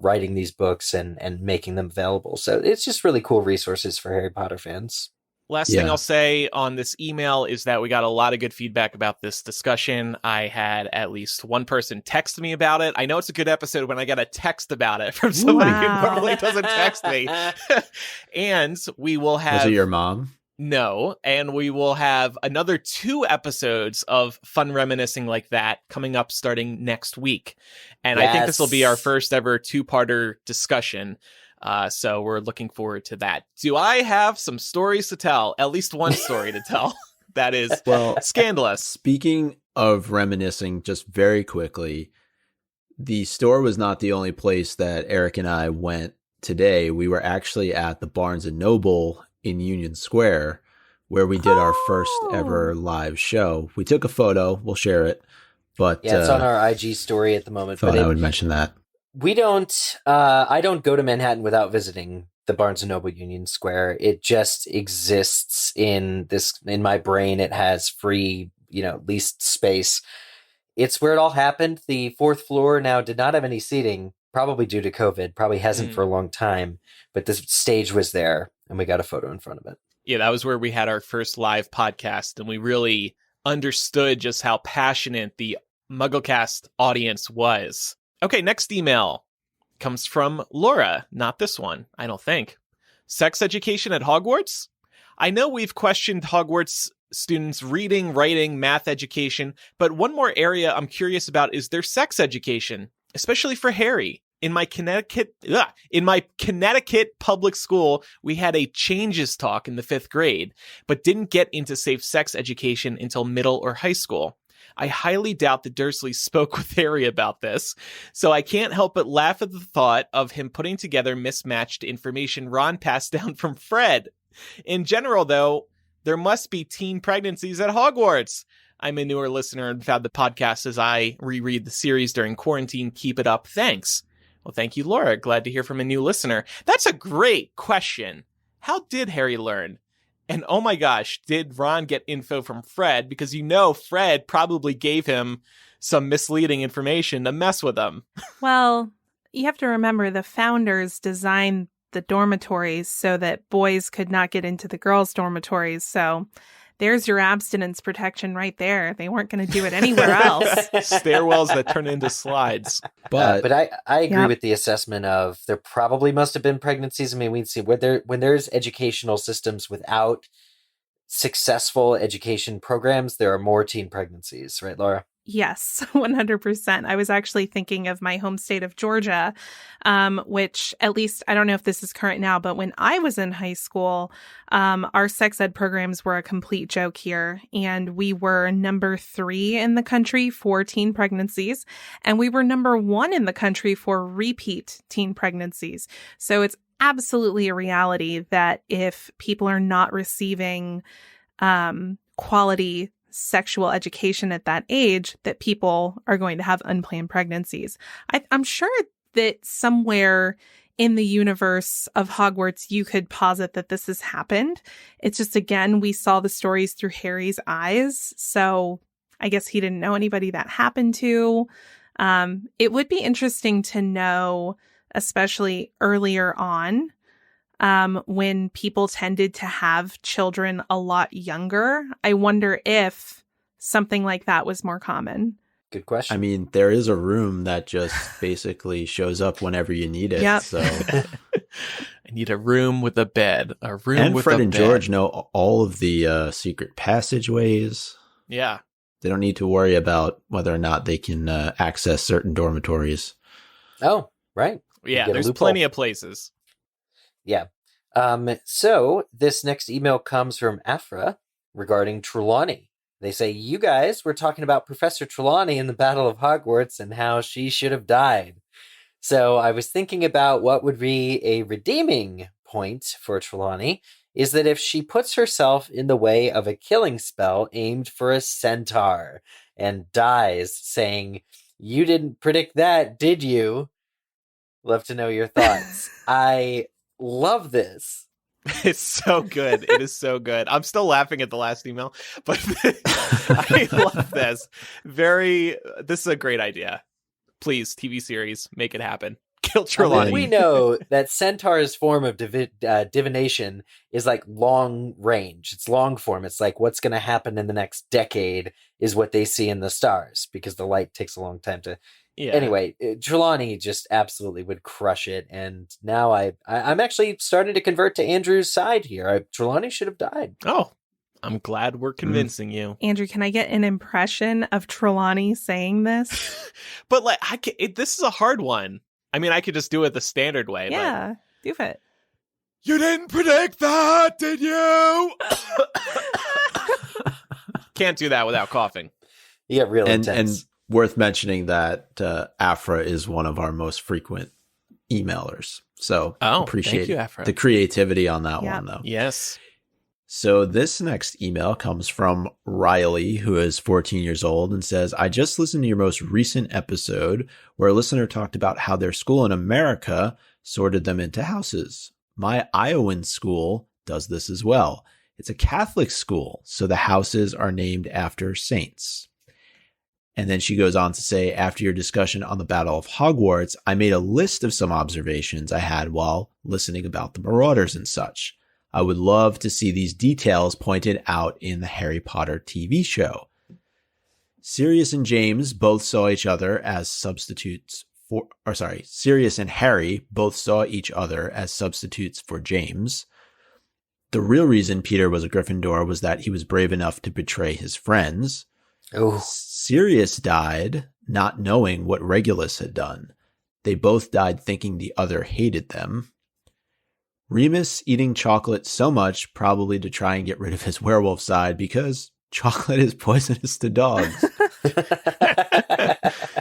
writing these books and making them available. So it's just really cool resources for Harry Potter fans.
Last thing I'll say on this email is that we got a lot of good feedback about this discussion. I had at least one person text me about it. I know it's a good episode when I get a text about it from somebody who normally doesn't text me. And we will have...
Was it your mom?
No, and we will have another 2 episodes of fun reminiscing like that coming up starting next week. And I think this will be our first ever 2-parter discussion. So we're looking forward to that. Do I have some stories to tell? At least one story to tell. That is scandalous.
Speaking of reminiscing, just very quickly, the store was not the only place that Eric and I went today. We were actually at the Barnes & Noble in Union Square, where we did our first ever live show. We took a photo. We'll share it. But
it's on our IG story at the moment.
But I would mention that.
We don't, I don't go to Manhattan without visiting the Barnes & Noble Union Square. It just exists in my brain. It has free, leased space. It's where it all happened. The 4th floor now did not have any seating, probably due to COVID, probably hasn't for a long time, but the stage was there and we got a photo in front of it.
Yeah, that was where we had our first live podcast, and we really understood just how passionate the MuggleCast audience was. Okay, next email comes from Laura. Not this one, I don't think. Sex education at Hogwarts? I know we've questioned Hogwarts students' reading, writing, math education, but one more area I'm curious about is their sex education, especially for Harry. In my Connecticut public school, we had a changes talk in the 5th grade, but didn't get into safe sex education until middle or high school. I highly doubt the Dursleys spoke with Harry about this, so I can't help but laugh at the thought of him putting together mismatched information Ron passed down from Fred. In general, though, there must be teen pregnancies at Hogwarts. I'm a newer listener and found the podcast as I reread the series during quarantine. Keep it up. Thanks. Well, thank you, Laura. Glad to hear from a new listener. That's a great question. How did Harry learn? And oh my gosh, did Ron get info from Fred? Because Fred probably gave him some misleading information to mess with him.
Well, you have to remember the founders designed the dormitories so that boys could not get into the girls' dormitories. So there's your abstinence protection right there. They weren't going to do it anywhere else.
Stairwells that turn into slides.
But I agree with the assessment of there probably must have been pregnancies. I mean, we'd see when there's educational systems without successful education programs, there are more teen pregnancies, right, Laura?
Yes, 100%. I was actually thinking of my home state of Georgia, which at least, I don't know if this is current now, but when I was in high school, our sex ed programs were a complete joke here. And we were number 3 in the country for teen pregnancies. And we were number 1 in the country for repeat teen pregnancies. So it's absolutely a reality that if people are not receiving quality sexual education at that age, that people are going to have unplanned pregnancies. I'm sure that somewhere in the universe of Hogwarts, you could posit that this has happened. It's just, again, we saw the stories through Harry's eyes. So I guess he didn't know anybody that happened to. It would be interesting to know, especially earlier on, when people tended to have children a lot younger. I wonder if something like that was more common.
Good question.
I mean, there is a room that just basically shows up whenever you need it.
Yep.
So
I need a room with a bed. A room
and
with
Fred
a
and
bed.
George know all of the secret passageways.
Yeah.
They don't need to worry about whether or not they can access certain dormitories.
Oh, right.
Yeah, there's plenty of places.
Yeah. So this next email comes from Afra regarding Trelawney. They say, you guys were talking about Professor Trelawney in the Battle of Hogwarts and how she should have died. So I was thinking about what would be a redeeming point for Trelawney is that if she puts herself in the way of a killing spell aimed for a centaur and dies saying, you didn't predict that, did you? Love to know your thoughts. I love this.
It's so good. It is so good. I'm still laughing at the last email, but I love this. This is a great idea. Please, TV series, make it happen. Kill Trelawney.
We know that Centaur's form of divination is like long range. It's long form. It's like what's going to happen in the next decade is what they see in the stars because the light takes a long time to... Yeah. Anyway, Trelawney just absolutely would crush it. And now I'm actually starting to convert to Andrew's side here. Trelawney should have died.
Oh, I'm glad we're convincing you.
Andrew, can I get an impression of Trelawney saying this?
But this is a hard one. I mean, I could just do it the standard way.
Yeah, do it.
You didn't predict that, did you? Can't do that without coughing.
You get real intense.
And worth mentioning that Afra is one of our most frequent emailers. So appreciate the creativity on that one, though.
Yes.
So this next email comes from Riley, who is 14 years old, and says, I just listened to your most recent episode where a listener talked about how their school in America sorted them into houses. My Iowan school does this as well. It's a Catholic school, so the houses are named after saints. And then she goes on to say, after your discussion on the Battle of Hogwarts, I made a list of some observations I had while listening about the Marauders and such. I would love to see these details pointed out in the Harry Potter TV show. Sirius and James both saw each other as substitutes for, Sirius and Harry both saw each other as substitutes for James. The real reason Peter was a Gryffindor was that he was brave enough to betray his friends.
Oh.
Sirius died not knowing what Regulus had done. They both died thinking the other hated them. Remus eating chocolate so much probably to try and get rid of his werewolf side because chocolate is poisonous to dogs.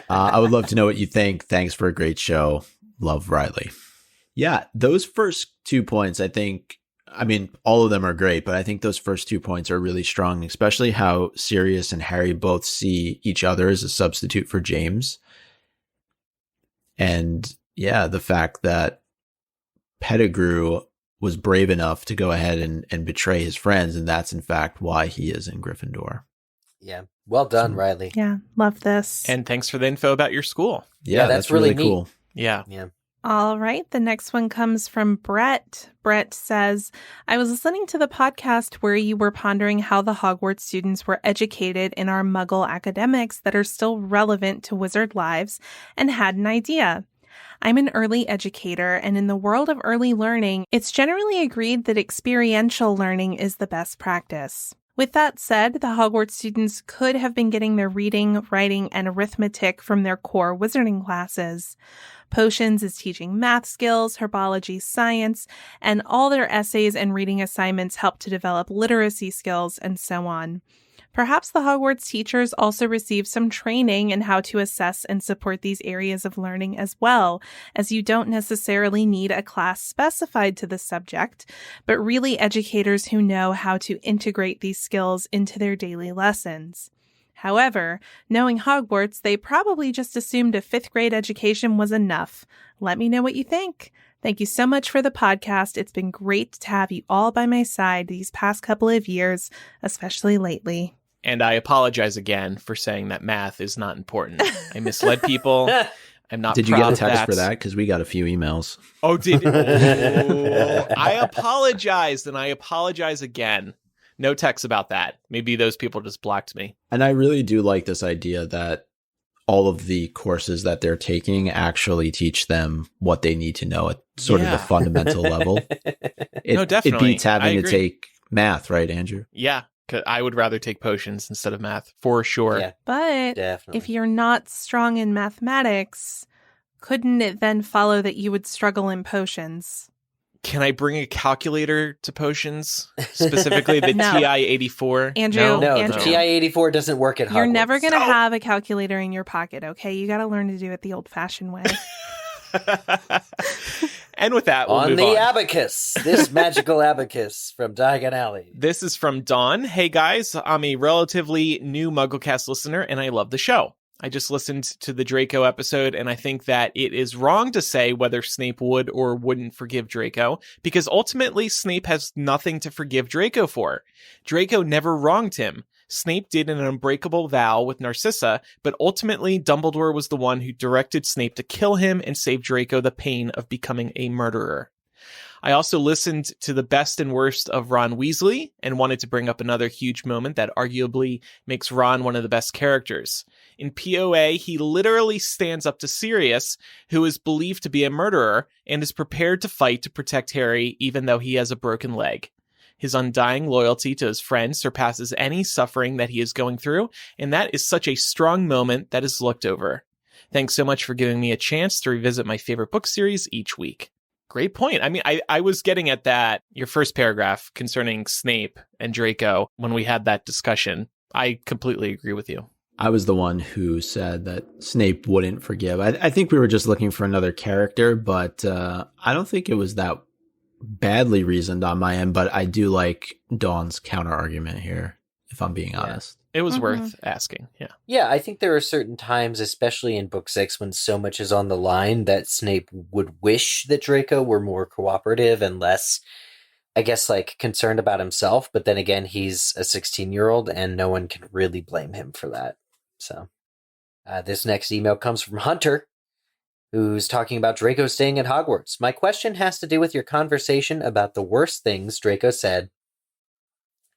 I would love to know what you think. Thanks for a great show. Love, Riley. Yeah, those first 2 points I think I mean, all of them are great, but I think those first 2 points are really strong, especially how Sirius and Harry both see each other as a substitute for James. And yeah, the fact that Pettigrew was brave enough to go ahead and betray his friends, and that's in fact why he is in Gryffindor.
Yeah. Well done, Riley.
Yeah, love this.
And thanks for the info about your school.
Yeah, that's really cool.
Yeah.
All right. The next one comes from Brett. Brett says, I was listening to the podcast where you were pondering how the Hogwarts students were educated in our Muggle academics that are still relevant to wizard lives, and had an idea. I'm an early educator, and in the world of early learning, it's generally agreed that experiential learning is the best practice. With that said, the Hogwarts students could have been getting their reading, writing, and arithmetic from their core wizarding classes. Potions is teaching math skills, herbology, science, and all their essays and reading assignments help to develop literacy skills, and so on. Perhaps the Hogwarts teachers also receive some training in how to assess and support these areas of learning as well, as you don't necessarily need a class specified to the subject, but really educators who know how to integrate these skills into their daily lessons. However, knowing Hogwarts, they probably just assumed a 5th grade education was enough. Let me know what you think. Thank you so much for the podcast. It's been great to have you all by my side these past couple of years, especially lately.
And I apologize again for saying that math is not important. I misled people. I'm not
Did you
proud
get a
of
text
that.
for that? Because we got a few emails.
Oh, did I apologized, and I apologize again. No text about that. Maybe those people just blocked me.
And I really do like this idea that all of the courses that they're taking actually teach them what they need to know at sort of the fundamental level.
No, definitely.
It beats having to take math, right, Andrew?
Yeah. I would rather take potions instead of math, for sure.
Yeah,
but
definitely.
If you're not strong in mathematics, couldn't it then follow that you would struggle in potions?
Can I bring a calculator to potions? Specifically the
No.
TI-84?
Andrew,
No,
Andrew.
the TI-84 doesn't work at Hogwarts.
You're never going to have a calculator in your pocket, okay? You got to learn to do it the old-fashioned way.
And with that, we'll
on
move
the
on.
abacus, this magical abacus from Diagon Alley.
This is from Dawn. Hey guys, I'm a relatively new MuggleCast listener, and I love the show. I just listened to the Draco episode, and I think that it is wrong to say whether Snape would or wouldn't forgive Draco, because ultimately Snape has nothing to forgive Draco for. Draco never wronged him. Snape did an unbreakable vow with Narcissa, but ultimately Dumbledore was the one who directed Snape to kill him and save Draco the pain of becoming a murderer. I also listened to the best and worst of Ron Weasley and wanted to bring up another huge moment that arguably makes Ron one of the best characters. In POA, he literally stands up to Sirius, who is believed to be a murderer, and is prepared to fight to protect Harry even though he has a broken leg. His undying loyalty to his friend surpasses any suffering that he is going through, and that is such a strong moment that is looked over. Thanks so much for giving me a chance to revisit my favorite book series each week. Great point. I mean, I was getting at that, your first paragraph concerning Snape and Draco when we had that discussion. I completely agree with you.
I was the one who said that Snape wouldn't forgive. I think we were just looking for another character, but I don't think it was that badly reasoned on my end, but I do like Dawn's counter argument here, if I'm being honest.
It was worth asking. Yeah.
Yeah, I think there are certain times, especially in book 6, when so much is on the line that Snape would wish that Draco were more cooperative and less, I guess, like concerned about himself. But then again, he's a 16-year-old and no one can really blame him for that. So this next email comes from Hunter, who's talking about Draco staying at Hogwarts. My question has to do with your conversation about the worst things Draco said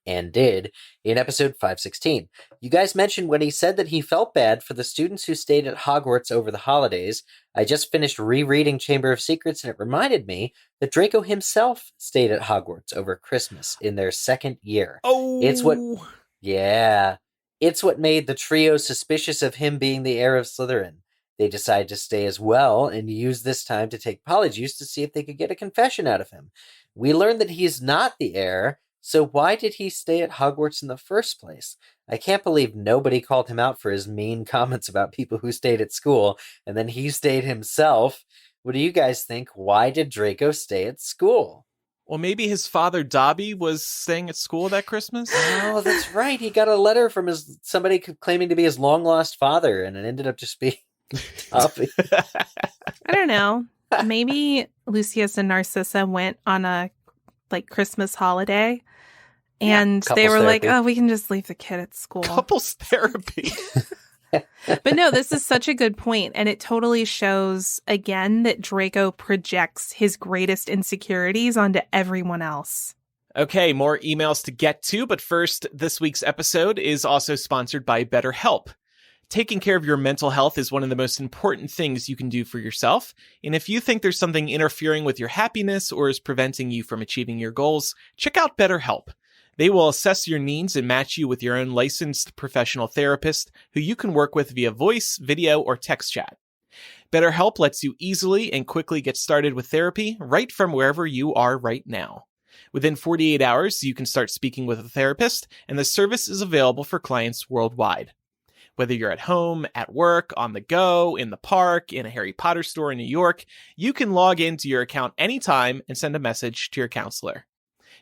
and did in episode 516. You guys mentioned when he said that he felt bad for the students who stayed at Hogwarts over the holidays. I just finished rereading Chamber of Secrets, and it reminded me that Draco himself stayed at Hogwarts over Christmas in their second year.
Oh!
It's what made the trio suspicious of him being the heir of Slytherin. They decided to stay as well and use this time to take Polyjuice to see if they could get a confession out of him. We learned that he's not the heir, so why did he stay at Hogwarts in the first place? I can't believe nobody called him out for his mean comments about people who stayed at school, and then he stayed himself. What do you guys think? Why did Draco stay at school?
Well, maybe his father, Dobby, was staying at school that Christmas?
Oh, that's right. He got a letter from somebody claiming to be his long-lost father, and it ended up just being Dobby.
I don't know. Maybe Lucius and Narcissa went on a Christmas holiday, and they were
therapy.
like, "Oh, we can just leave the kid at school."
Couples therapy.
But no, this is such a good point, and it totally shows again that Draco projects his greatest insecurities onto everyone else.
Okay, more emails to get to, but first, this week's episode is also sponsored by BetterHelp. Taking care of your mental health is one of the most important things you can do for yourself, and if you think there's something interfering with your happiness or is preventing you from achieving your goals, check out BetterHelp. They will assess your needs and match you with your own licensed professional therapist who you can work with via voice, video, or text chat. BetterHelp lets you easily and quickly get started with therapy right from wherever you are right now. Within 48 hours, you can start speaking with a therapist, and the service is available for clients worldwide. Whether you're at home, at work, on the go, in the park, in a Harry Potter store in New York, you can log into your account anytime and send a message to your counselor.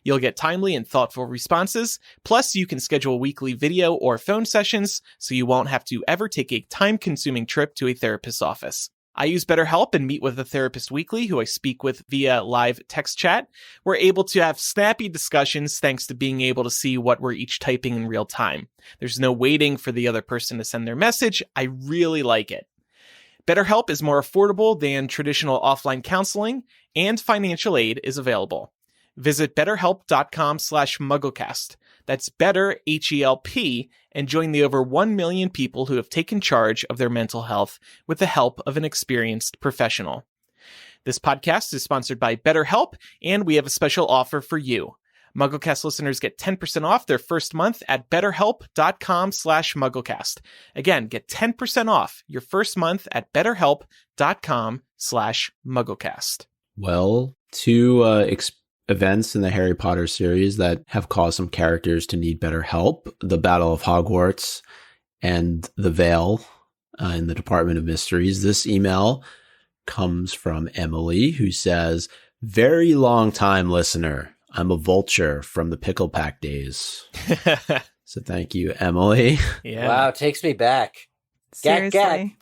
You'll get timely and thoughtful responses, plus you can schedule weekly video or phone sessions so you won't have to ever take a time-consuming trip to a therapist's office. I use BetterHelp and meet with a therapist weekly who I speak with via live text chat. We're able to have snappy discussions thanks to being able to see what we're each typing in real time. There's no waiting for the other person to send their message. I really like it. BetterHelp is more affordable than traditional offline counseling, and financial aid is available. Visit betterhelp.com/MuggleCast. That's better, H-E-L-P, and join the over 1 million people who have taken charge of their mental health with the help of an experienced professional. This podcast is sponsored by BetterHelp, and we have a special offer for you. MuggleCast listeners get 10% off their first month at betterhelp.com/MuggleCast. Again, get 10% off your first month at betterhelp.com/MuggleCast.
Well, two events in the Harry Potter series that have caused some characters to need better help: the Battle of Hogwarts and the Veil in the Department of Mysteries. This email comes from Emily, who says, "Very long time listener. I'm a vulture from the Pickle Pack days." So thank you, Emily.
Yeah. Wow, takes me back.
Seriously.
Gak,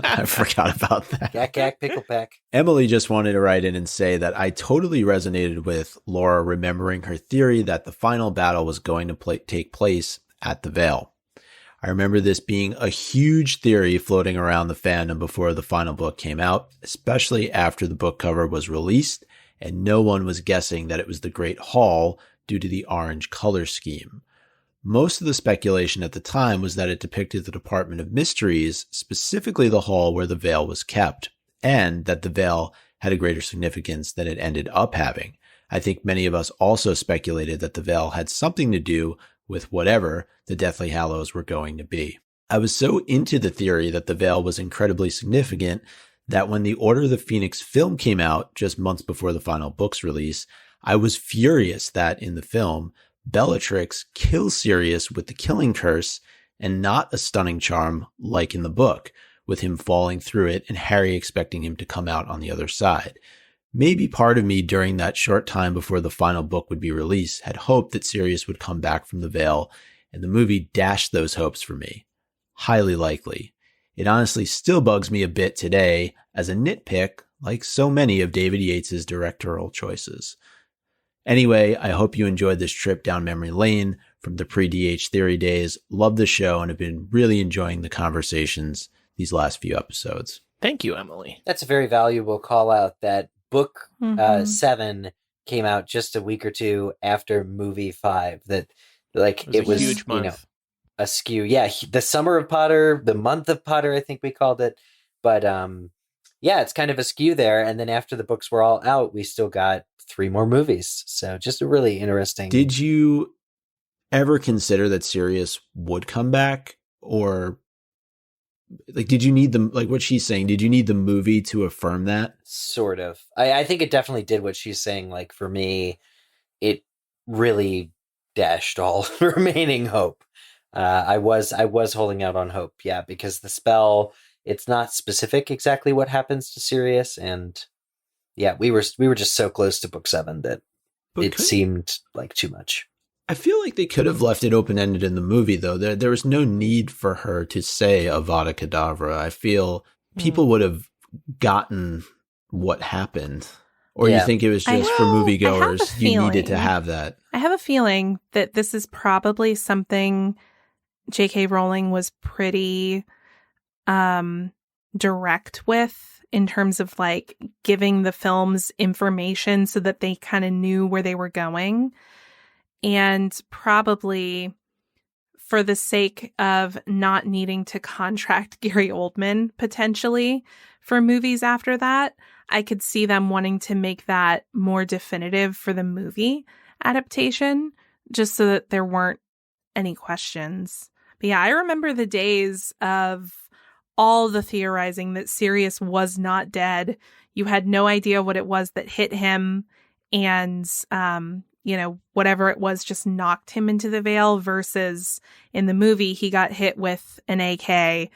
I forgot about that.
Gak, Pickle Pack.
Emily just wanted to write in and say that I totally resonated with Laura remembering her theory that the final battle was going to take place at the Veil. I remember this being a huge theory floating around the fandom before the final book came out, especially after the book cover was released and no one was guessing that it was the Great Hall due to the orange color scheme. Most of the speculation at the time was that it depicted the Department of Mysteries, specifically the hall where the Veil was kept, and that the Veil had a greater significance than it ended up having. I think many of us also speculated that the Veil had something to do with whatever the Deathly Hallows were going to be. I was so into the theory that the Veil was incredibly significant that when the Order of the Phoenix film came out just months before the final book's release, I was furious that in the film, Bellatrix kills Sirius with the killing curse and not a stunning charm like in the book, with him falling through it and Harry expecting him to come out on the other side. Maybe part of me during that short time before the final book would be released had hoped that Sirius would come back from the Veil, and the movie dashed those hopes for me. Highly likely. It honestly still bugs me a bit today as a nitpick, like so many of David Yates's directorial choices. Anyway, I hope you enjoyed this trip down memory lane from the pre-DH Theory days. Love the show and have been really enjoying the conversations these last few episodes.
Thank you, Emily.
That's a very valuable call out. That book 7 came out just a week or two after movie 5. That it was a
huge month.
A skew. Yeah, the summer of Potter, the month of Potter, I think we called it. But yeah, it's kind of a skew there. And then after the books were all out, we still got 3 more movies. So just a really interesting.
Did you ever consider that Sirius would come back, or did you need them, like what she's saying, did you need the movie to affirm that?
Sort of. I think it definitely did what she's saying. Like for me, it really dashed all remaining hope. I was holding out on hope. Yeah. Because the spell, it's not specific exactly what happens to Sirius, and Yeah, we were just so close to book 7 that it seemed like too much.
I feel like they could have left it open-ended in the movie, though. There was no need for her to say Avada Kedavra. I feel people would have gotten what happened. Or you think it was just for moviegoers, you needed to have that?
I have a feeling that this is probably something J.K. Rowling was pretty direct with in terms of like giving the films information so that they kind of knew where they were going. And probably for the sake of not needing to contract Gary Oldman potentially for movies after that, I could see them wanting to make that more definitive for the movie adaptation, just so that there weren't any questions. But yeah, I remember the days of all the theorizing that Sirius was not dead. You had no idea what it was that hit him, and whatever it was just knocked him into the veil, versus in the movie he got hit with an AK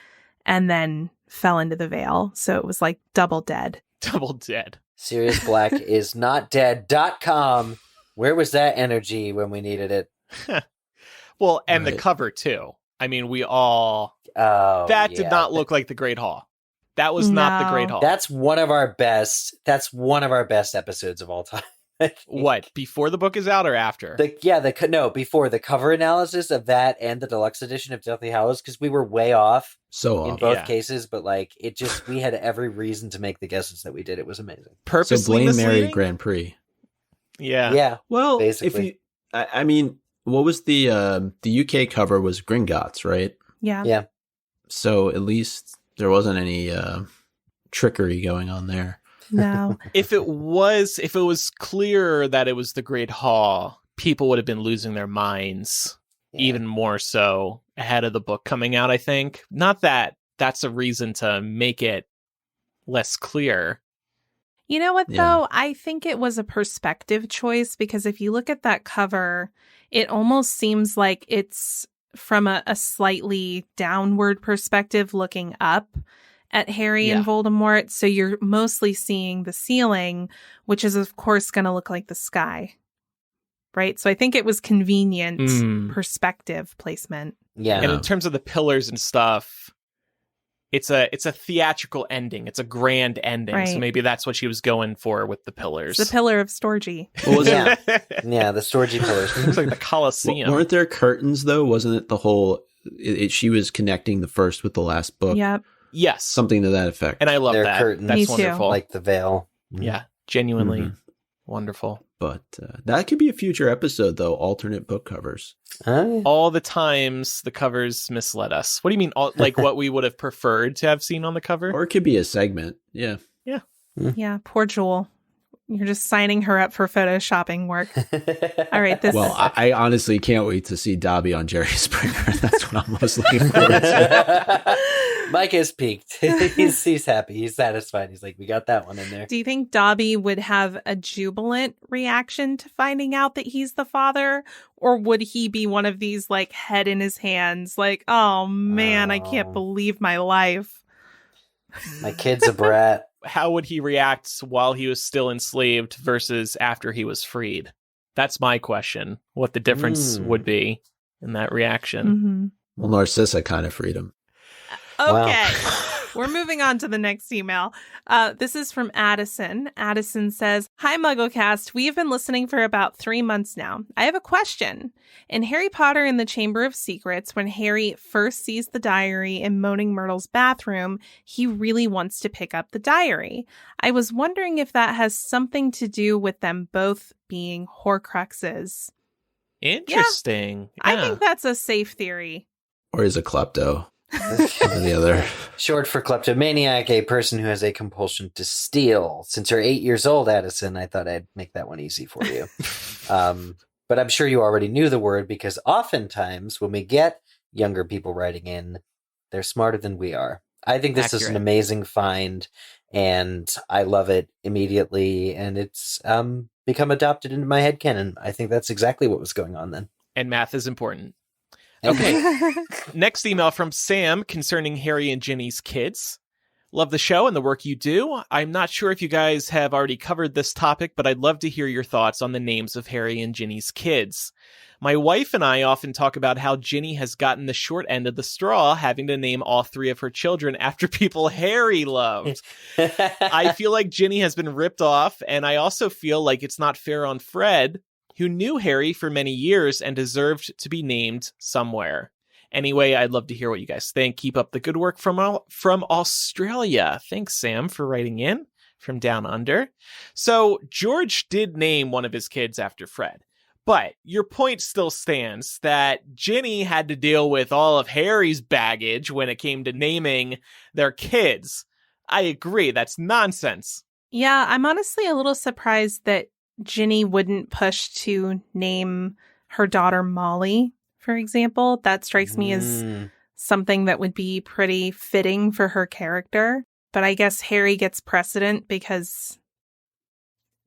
and then fell into the veil. So it was like double dead.
Double dead.
Sirius Black is not dead.com. Where was that energy when we needed it?
Well, and the cover too. I mean, we all... did not look like the Great Hall. That was not the Great Hall.
That's one of our best episodes of all time.
What? Before the book is out or after?
Before the cover analysis of that and the deluxe edition of Deathly Hallows, because we were way off in both cases, but like we had every reason to make the guesses that we did. It was amazing.
Purposely
so blame
misleading?
Mary Grand Prix.
Yeah.
Yeah.
Well,
basically.
I mean, what was the UK cover was Gringotts, right?
Yeah.
Yeah.
So at least there wasn't any trickery going on there.
No.
If it was clear that it was the Great Hall, people would have been losing their minds even more so ahead of the book coming out, I think. Not that that's a reason to make it less clear.
You know what, though? I think it was a perspective choice, because if you look at that cover, it almost seems like it's from a slightly downward perspective looking up at Harry and Voldemort. So you're mostly seeing the ceiling, which is, of course, going to look like the sky. Right? So I think it was convenient perspective placement.
Yeah.
And in terms of the pillars and stuff, it's a theatrical ending. It's a grand ending. Right. So maybe that's what she was going for with the pillars.
The pillar of Storgy.
What was
it? Yeah, the Storgy pillars.
It looks like the Colosseum.
Weren't there curtains, though? Wasn't it the whole... she was connecting the first with the last book?
Yep.
Yes.
Something to that effect.
And I love that.
Curtains,
that's
Me
wonderful.
Too.
Like the veil.
Yeah, genuinely wonderful.
But that could be a future episode, though. Alternate book covers.
All the times the covers misled us. What do you mean? Like what we would have preferred to have seen on the cover?
Or it could be a segment. Yeah.
Yeah.
Yeah. Poor Jewel. You're just signing her up for photoshopping work. All right.
Well, I honestly can't wait to see Dobby on Jerry Springer. That's what I'm most looking forward to.
Mike is peaked. He's happy. He's satisfied. He's like, we got that one in there.
Do you think Dobby would have a jubilant reaction to finding out that he's the father? Or would he be one of these, like, head in his hands? Like, oh, man, I can't believe my life.
My kid's a brat.
How would he react while he was still enslaved versus after he was freed? That's my question. What the difference would be in that reaction.
Mm-hmm.
Well, Narcissa kind of freed him.
Okay.
Wow.
We're moving on to the next email. This is from Addison. Addison says, "Hi, MuggleCast. We have been listening for about 3 months now. I have a question. In Harry Potter and the Chamber of Secrets, when Harry first sees the diary in Moaning Myrtle's bathroom, he really wants to pick up the diary. I was wondering if that has something to do with them both being Horcruxes."
Interesting.
Yeah, I think that's a safe theory.
Or is a klepto. The other.
Short for kleptomaniac, a person who has a compulsion to steal. Since you're 8 years old, Addison, I thought I'd make that one easy for you. But I'm sure you already knew the word, because oftentimes when we get younger people writing in, they're smarter than we are. I think this is an amazing find, and I love it immediately, and it's become adopted into my headcanon. I think that's exactly what was going on then.
And math is important. Okay. Next email from Sam concerning Harry and Ginny's kids. Love the show and the work you do. I'm not sure if you guys have already covered this topic, but I'd love to hear your thoughts on the names of Harry and Ginny's kids. My wife and I often talk about how Ginny has gotten the short end of the straw, having to name all 3 of her children after people Harry loved. I feel like Ginny has been ripped off, and I also feel like it's not fair on Fred, who knew Harry for many years and deserved to be named somewhere. Anyway, I'd love to hear what you guys think. Keep up the good work from Australia. Thanks, Sam, for writing in from down under. So George did name one of his kids after Fred. But your point still stands that Ginny had to deal with all of Harry's baggage when it came to naming their kids. I agree. That's nonsense.
Yeah, I'm honestly a little surprised that Ginny wouldn't push to name her daughter Molly, for example. That strikes me as something that would be pretty fitting for her character. But I guess Harry gets precedent because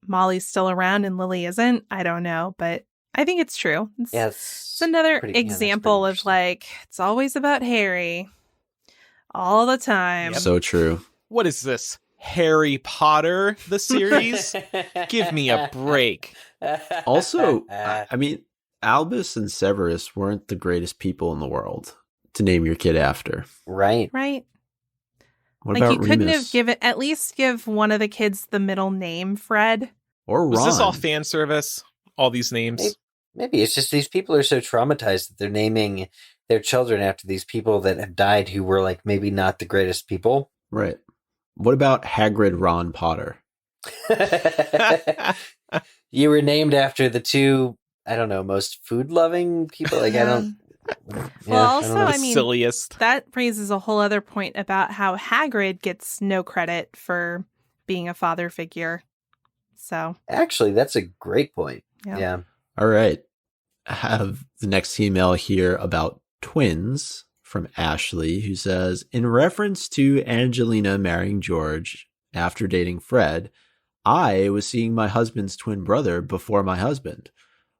Molly's still around and Lily isn't. I don't know, but I think it's true. It's another example of like, it's always about Harry all the time.
Yep. So true.
What is this? Harry Potter, the series? Give me a break.
Also, I mean, Albus and Severus weren't the greatest people in the world to name your kid after.
Right.
Right.
What
like
about
you couldn't
Remus?
have at least give one of the kids the middle name, Fred.
Or Ron.
Was this all fan service? All these names?
Maybe it's just these people are so traumatized that they're naming their children after these people that have died who were like maybe not the greatest people.
Right. What about Hagrid, Ron, Potter?
You were named after the 2, I don't know, most food-loving people. Like, I don't...
Well, also, I mean,
silliest.
That raises a whole other point about how Hagrid gets no credit for being a father figure. So,
actually, that's a great point. Yeah.
All right. I have the next email here about twins from Ashley, who says, in reference to Angelina marrying George after dating Fred, I was seeing my husband's twin brother before my husband.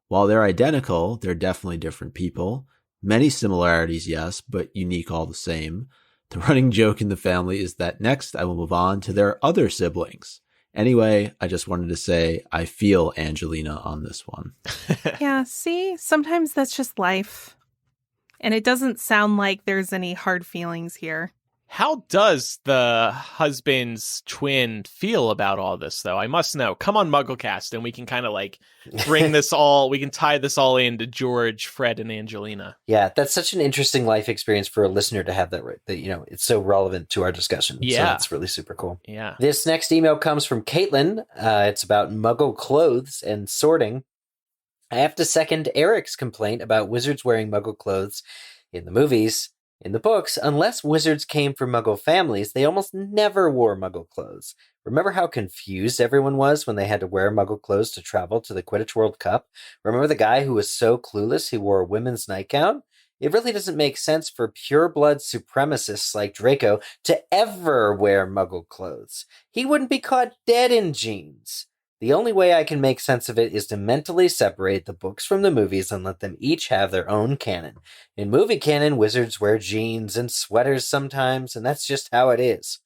While they're identical, they're definitely different people. Many similarities, yes, but unique all the same. The running joke in the family is that next I will move on to their other siblings. Anyway, I just wanted to say I feel Angelina on this one.
Yeah, see, sometimes that's just life. And it doesn't sound like there's any hard feelings here.
How does the husband's twin feel about all this, though? I must know. Come on, MuggleCast, and we can kind of like bring this all, we can tie this all into George, Fred, and Angelina.
Yeah, that's such an interesting life experience for a listener to have that, you know, it's so relevant to our discussion.
Yeah.
So it's really super cool.
Yeah.
This next email comes from Caitlin. It's about Muggle clothes and sorting. I have to second Eric's complaint about wizards wearing Muggle clothes in the movies. In the books, unless wizards came from Muggle families, they almost never wore Muggle clothes. Remember how confused everyone was when they had to wear Muggle clothes to travel to the Quidditch World Cup? Remember the guy who was so clueless he wore a women's nightgown? It really doesn't make sense for pure-blood supremacists like Draco to ever wear Muggle clothes. He wouldn't be caught dead in jeans. The only way I can make sense of it is to mentally separate the books from the movies and let them each have their own canon. In movie canon, wizards wear jeans and sweaters sometimes, and that's just how it is.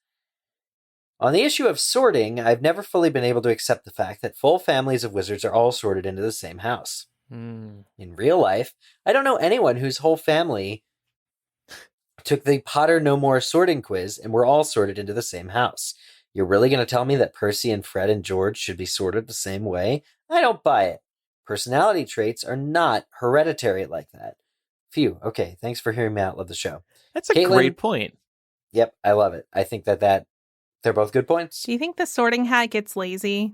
On the issue of sorting, I've never fully been able to accept the fact that full families of wizards are all sorted into the same house. In real life, I don't know anyone whose whole family took the Potter No More sorting quiz and were all sorted into the same house. You're really going to tell me that Percy and Fred and George should be sorted the same way? I don't buy it. Personality traits are not hereditary like that. Phew. Okay, thanks for hearing me out. Love the show.
That's a great point.
Yep, I love it. I think that they're both good points.
Do you think the sorting hat gets lazy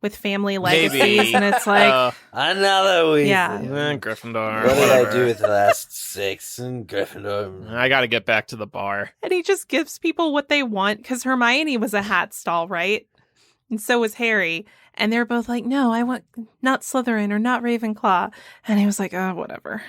with family legacies? And it's like...
another week.
Yeah.
Gryffindor.
What did I do with the last 6 in Gryffindor?
I got to get back to the bar.
And he just gives people what they want, because Hermione was a hat stall, right? And so was Harry. And they're both like, no, I want not Slytherin or not Ravenclaw. And he was like, oh, whatever.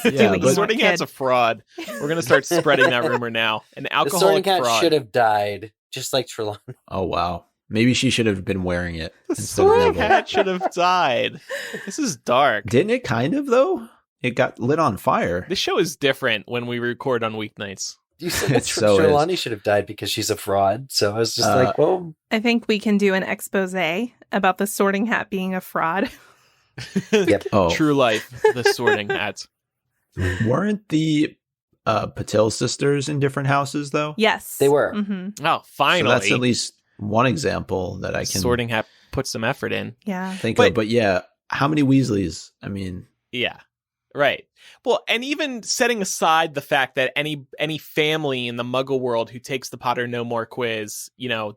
Yeah,
the sorting hat's a fraud. We're going to start spreading that rumor now. An alcoholic
the sorting hat
fraud.
should have died, just like Trelawney.
Oh, wow. Maybe she should have been wearing it.
The sorting hat should have died. This is dark.
Didn't it kind of, though? It got lit on fire.
This show is different when we record on weeknights.
You said that Trelawney should have died because she's a fraud. So I was just like, well.
I think we can do an expose about the Sorting Hat being a fraud.
Yep.
True life, the Sorting Hats.
Weren't the Patil sisters in different houses, though?
Yes.
They were.
Mm-hmm.
Oh, finally.
So that's at least one example that I can...
Sorting Hat put some effort in.
Yeah.
Think of. But yeah, how many Weasleys? I mean...
Yeah. Right. Well, and even setting aside the fact that any family in the Muggle world who takes the Potter No More quiz,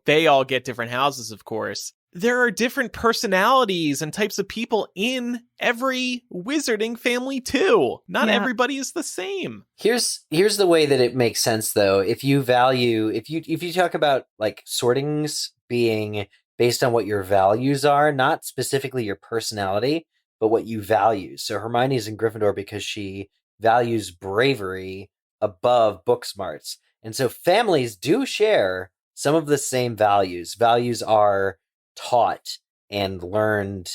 they all get different houses, of course. There are different personalities and types of people in every wizarding family too. Not everybody is the same.
Here's the way that it makes sense, though. If you talk about like sortings being based on what your values are, not specifically your personality, but what you value. So Hermione's in Gryffindor because she values bravery above book smarts. And so families do share some of the same values. Values are taught and learned,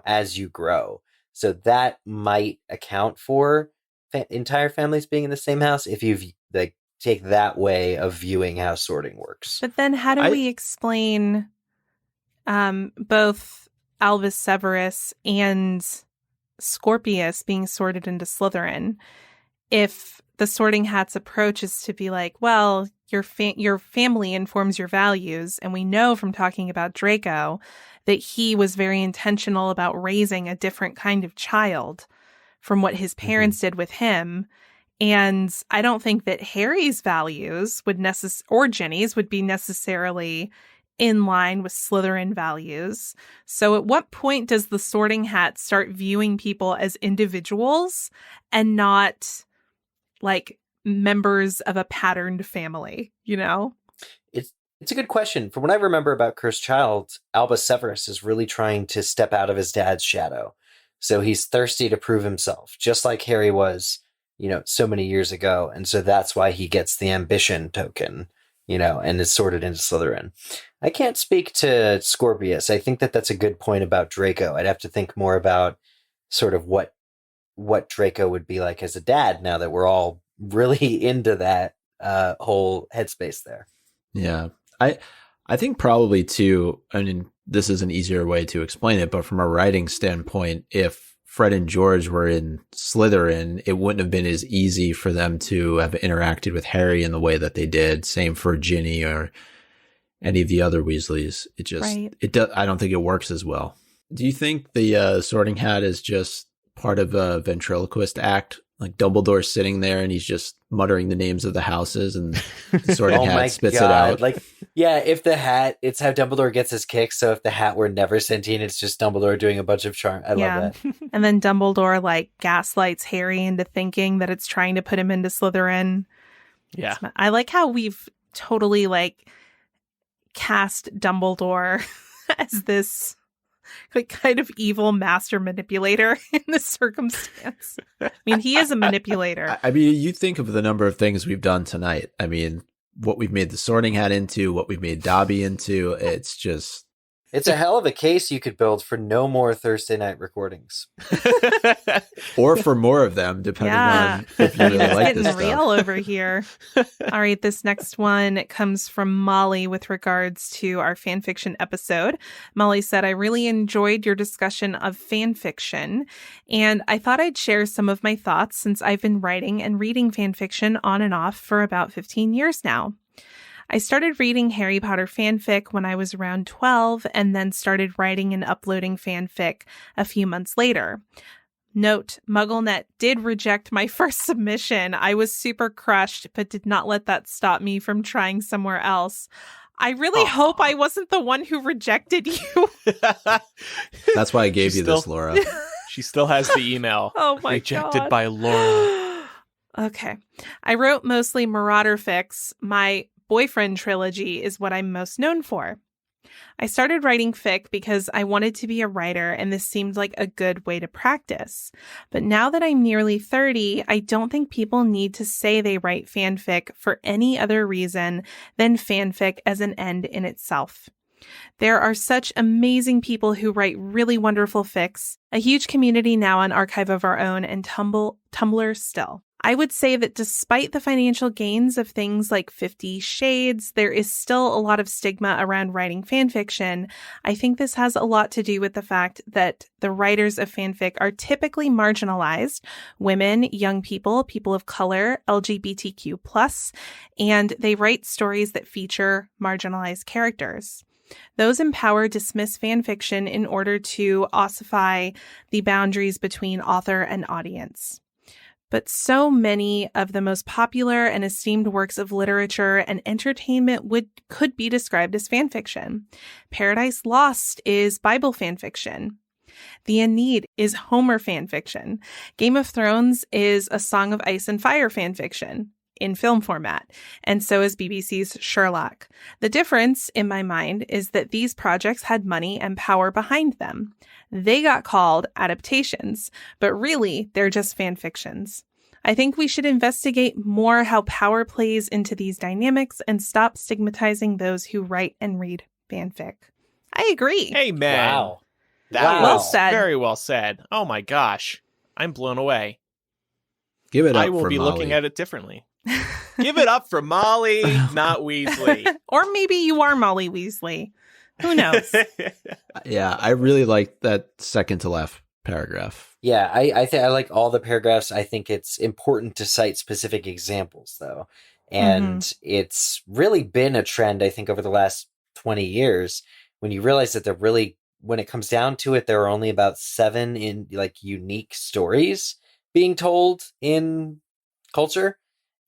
as you grow. So that might account for entire families being in the same house if you take that way of viewing how sorting works.
But then how do we explain both Albus Severus and Scorpius being sorted into Slytherin if the Sorting Hat's approach is to be like, well, your family informs your values, and we know from talking about Draco that he was very intentional about raising a different kind of child from what his parents did with him. And I don't think that Harry's values or Ginny's would be necessarily in line with Slytherin values. So at what point does the Sorting Hat start viewing people as individuals and not like members of a patterned family,
It's a good question. From what I remember about Cursed Child, Albus Severus is really trying to step out of his dad's shadow. So he's thirsty to prove himself, just like Harry was, so many years ago. And so that's why he gets the ambition token, and is sorted into Slytherin. I can't speak to Scorpius. I think that that's a good point about Draco. I'd have to think more about sort of what Draco would be like as a dad now that we're all really into that whole headspace there.
Yeah. I think probably too, I mean, this is an easier way to explain it, but from a writing standpoint, if Fred and George were in Slytherin, it wouldn't have been as easy for them to have interacted with Harry in the way that they did. Same for Ginny or any of the other Weasleys. It just, I don't think it works as well. Do you think the Sorting Hat is just part of a ventriloquist act? Like Dumbledore's sitting there and he's just muttering the names of the houses and the Sorting Hat spits it out.
Like, yeah, if the hat, it's how Dumbledore gets his kicks. So if the hat were never sentient, it's just Dumbledore doing a bunch of charm. I love that.
And then Dumbledore gaslights Harry into thinking that it's trying to put him into Slytherin.
Yeah.
I like how we've totally cast Dumbledore as this kind of evil master manipulator in this circumstance. I mean, he is a manipulator.
I mean, you think of the number of things we've done tonight. I mean, what we've made the Sorting Hat into, what we've made Dobby into. It's just...
It's a hell of a case you could build for no more Thursday night recordings.
Or for more of them, depending on if you really like this
stuff. It's getting real over here. All right, this next one comes from Molly with regards to our fanfiction episode. Molly said, I really enjoyed your discussion of fanfiction, and I thought I'd share some of my thoughts since I've been writing and reading fanfiction on and off for about 15 years now. I started reading Harry Potter fanfic when I was around 12 and then started writing and uploading fanfic a few months later. Note, MuggleNet did reject my first submission. I was super crushed, but did not let that stop me from trying somewhere else. I really hope I wasn't the one who rejected you.
That's why I gave you this, Laura.
She still has the email.
Oh my
Rejected
God.
by Laura.
Okay. I wrote mostly Marauder fics. My boyfriend trilogy is what I'm most known for. I started writing fic because I wanted to be a writer and this seemed like a good way to practice. But now that I'm nearly 30, I don't think people need to say they write fanfic for any other reason than fanfic as an end in itself. There are such amazing people who write really wonderful fics, a huge community now on Archive of Our Own and Tumblr still. I would say that despite the financial gains of things like 50 Shades, there is still a lot of stigma around writing fanfiction. I think this has a lot to do with the fact that the writers of fanfic are typically marginalized: women, young people, people of color, LGBTQ+, and they write stories that feature marginalized characters. Those in power dismiss fanfiction in order to ossify the boundaries between author and audience. But so many of the most popular and esteemed works of literature and entertainment could be described as fanfiction. Paradise Lost is Bible fanfiction. The Aeneid is Homer fanfiction. Game of Thrones is A Song of Ice and Fire fanfiction in film format, and so is BBC's Sherlock. The difference, in my mind, is that these projects had money and power behind them. They got called adaptations, but really, they're just fan fictions. I think we should investigate more how power plays into these dynamics and stop stigmatizing those who write and read fanfic. I agree.
Amen.
Wow.
That
Well
was
said.
very well said. Oh my gosh. I'm blown away.
Give it up
I will
for
be
Molly.
looking at it differently. Give it up for Molly, not Weasley.
Or maybe you are Molly Weasley. Who knows?
Yeah, I really like that second to last paragraph.
Yeah, I think I like all the paragraphs. I think it's important to cite specific examples, though. And it's really been a trend, I think, over the last 20 years, when you realize that when it comes down to it, there are only about 7 in like unique stories being told in culture.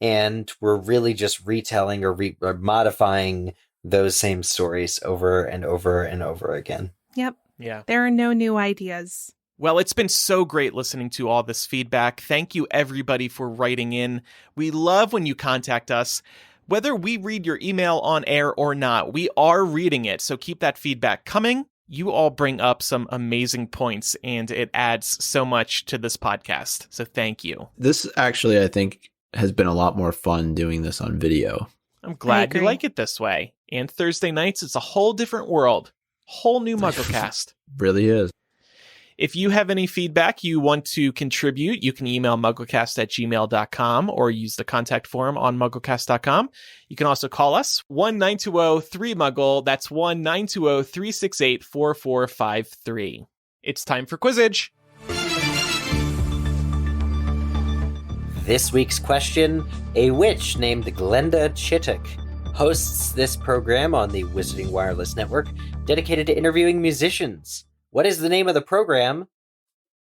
And we're really just retelling or modifying those same stories over and over and over again.
Yep.
Yeah.
There are no new ideas.
Well, it's been so great listening to all this feedback. Thank you, everybody, for writing in. We love when you contact us. Whether we read your email on air or not, we are reading it. So keep that feedback coming. You all bring up some amazing points, and it adds so much to this podcast. So thank you.
This actually, I think, has been a lot more fun doing this on video.
I'm glad you like it this way. And Thursday nights, it's a whole different world. Whole new MuggleCast.
Really is.
If you have any feedback you want to contribute, you can email mugglecast@gmail.com or use the contact form on mugglecast.com. You can also call us 1-920-3-MUGGLE. That's 1-920-368-4453. It's time for Quizzage.
This week's question: a witch named Glenda Chittock hosts this program on the Wizarding Wireless Network dedicated to interviewing musicians. What is the name of the program?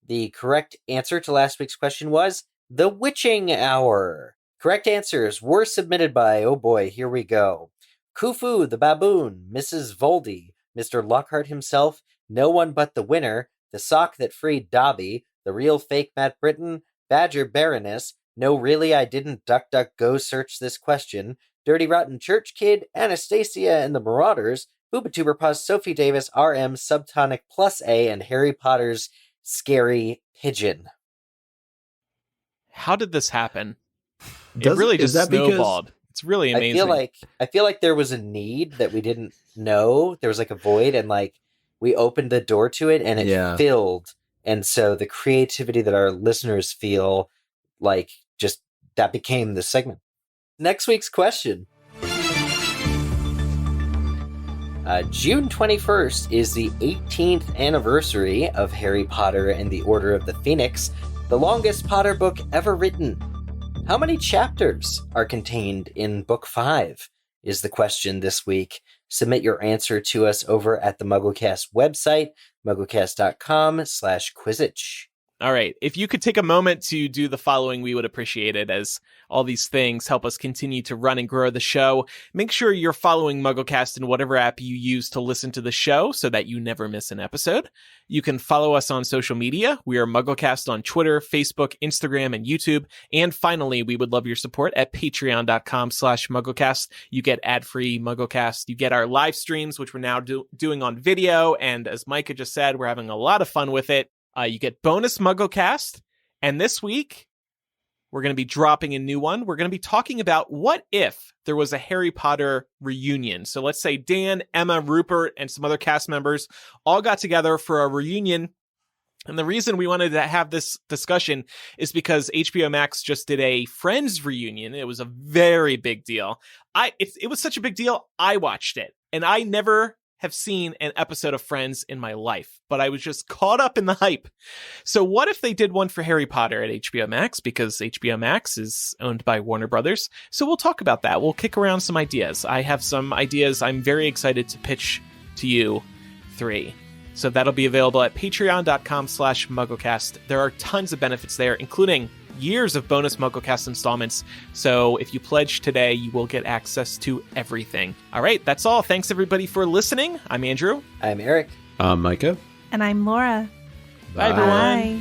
The correct answer to last week's question was The Witching Hour. Correct answers were submitted by, oh boy, here we go: Khufu the Baboon, Mrs. Voldy, Mr. Lockhart himself, No One But the Winner, The Sock That Freed Dobby, The Real Fake Matt Britton, Badger Baroness, No Really I Didn't Duck Duck Go Search This Question, Dirty Rotten Church Kid, Anastasia and the Marauders, Boobatuber Paz, Sophie Davis, RM, Subtonic Plus A, and Harry Potter's Scary Pigeon.
How did this happen? It really just snowballed. It's really amazing.
I feel like there was a need that we didn't know. There was like a void, and like we opened the door to it, and it filled. And so the creativity that our listeners feel, like, just that became the segment. Next week's question. June 21st is the 18th anniversary of Harry Potter and the Order of the Phoenix, the longest Potter book ever written. How many chapters are contained in Book 5 is the question this week. Submit your answer to us over at the MuggleCast website, mugglecast.com/Quizzage.
All right. If you could take a moment to do the following, we would appreciate it, as all these things help us continue to run and grow the show. Make sure you're following MuggleCast in whatever app you use to listen to the show so that you never miss an episode. You can follow us on social media. We are MuggleCast on Twitter, Facebook, Instagram, and YouTube. And finally, we would love your support at patreon.com/MuggleCast. You get ad-free MuggleCast. You get our live streams, which we're now doing on video. And as Micah just said, we're having a lot of fun with it. You get bonus MuggleCast, and this week, we're going to be dropping a new one. We're going to be talking about what if there was a Harry Potter reunion. So let's say Dan, Emma, Rupert, and some other cast members all got together for a reunion And the reason we wanted to have this discussion is because HBO Max just did a Friends reunion. It was a very big deal. It was such a big deal, I watched it. And I never have seen an episode of Friends in my life, but I was just caught up in the hype. So what if they did one for Harry Potter at HBO Max? Because HBO Max is owned by Warner Brothers. So we'll talk about that. We'll kick around some ideas. I have some ideas I'm very excited to pitch to you three. So that'll be available at patreon.com/MuggleCast. There are tons of benefits there, including years of bonus MuggleCast installments. So if you pledge today, you will get access to everything. All right, that's all. Thanks, everybody, for listening. I'm Andrew.
I'm Eric.
I'm Micah.
And I'm Laura.
Bye, everyone.
Bye.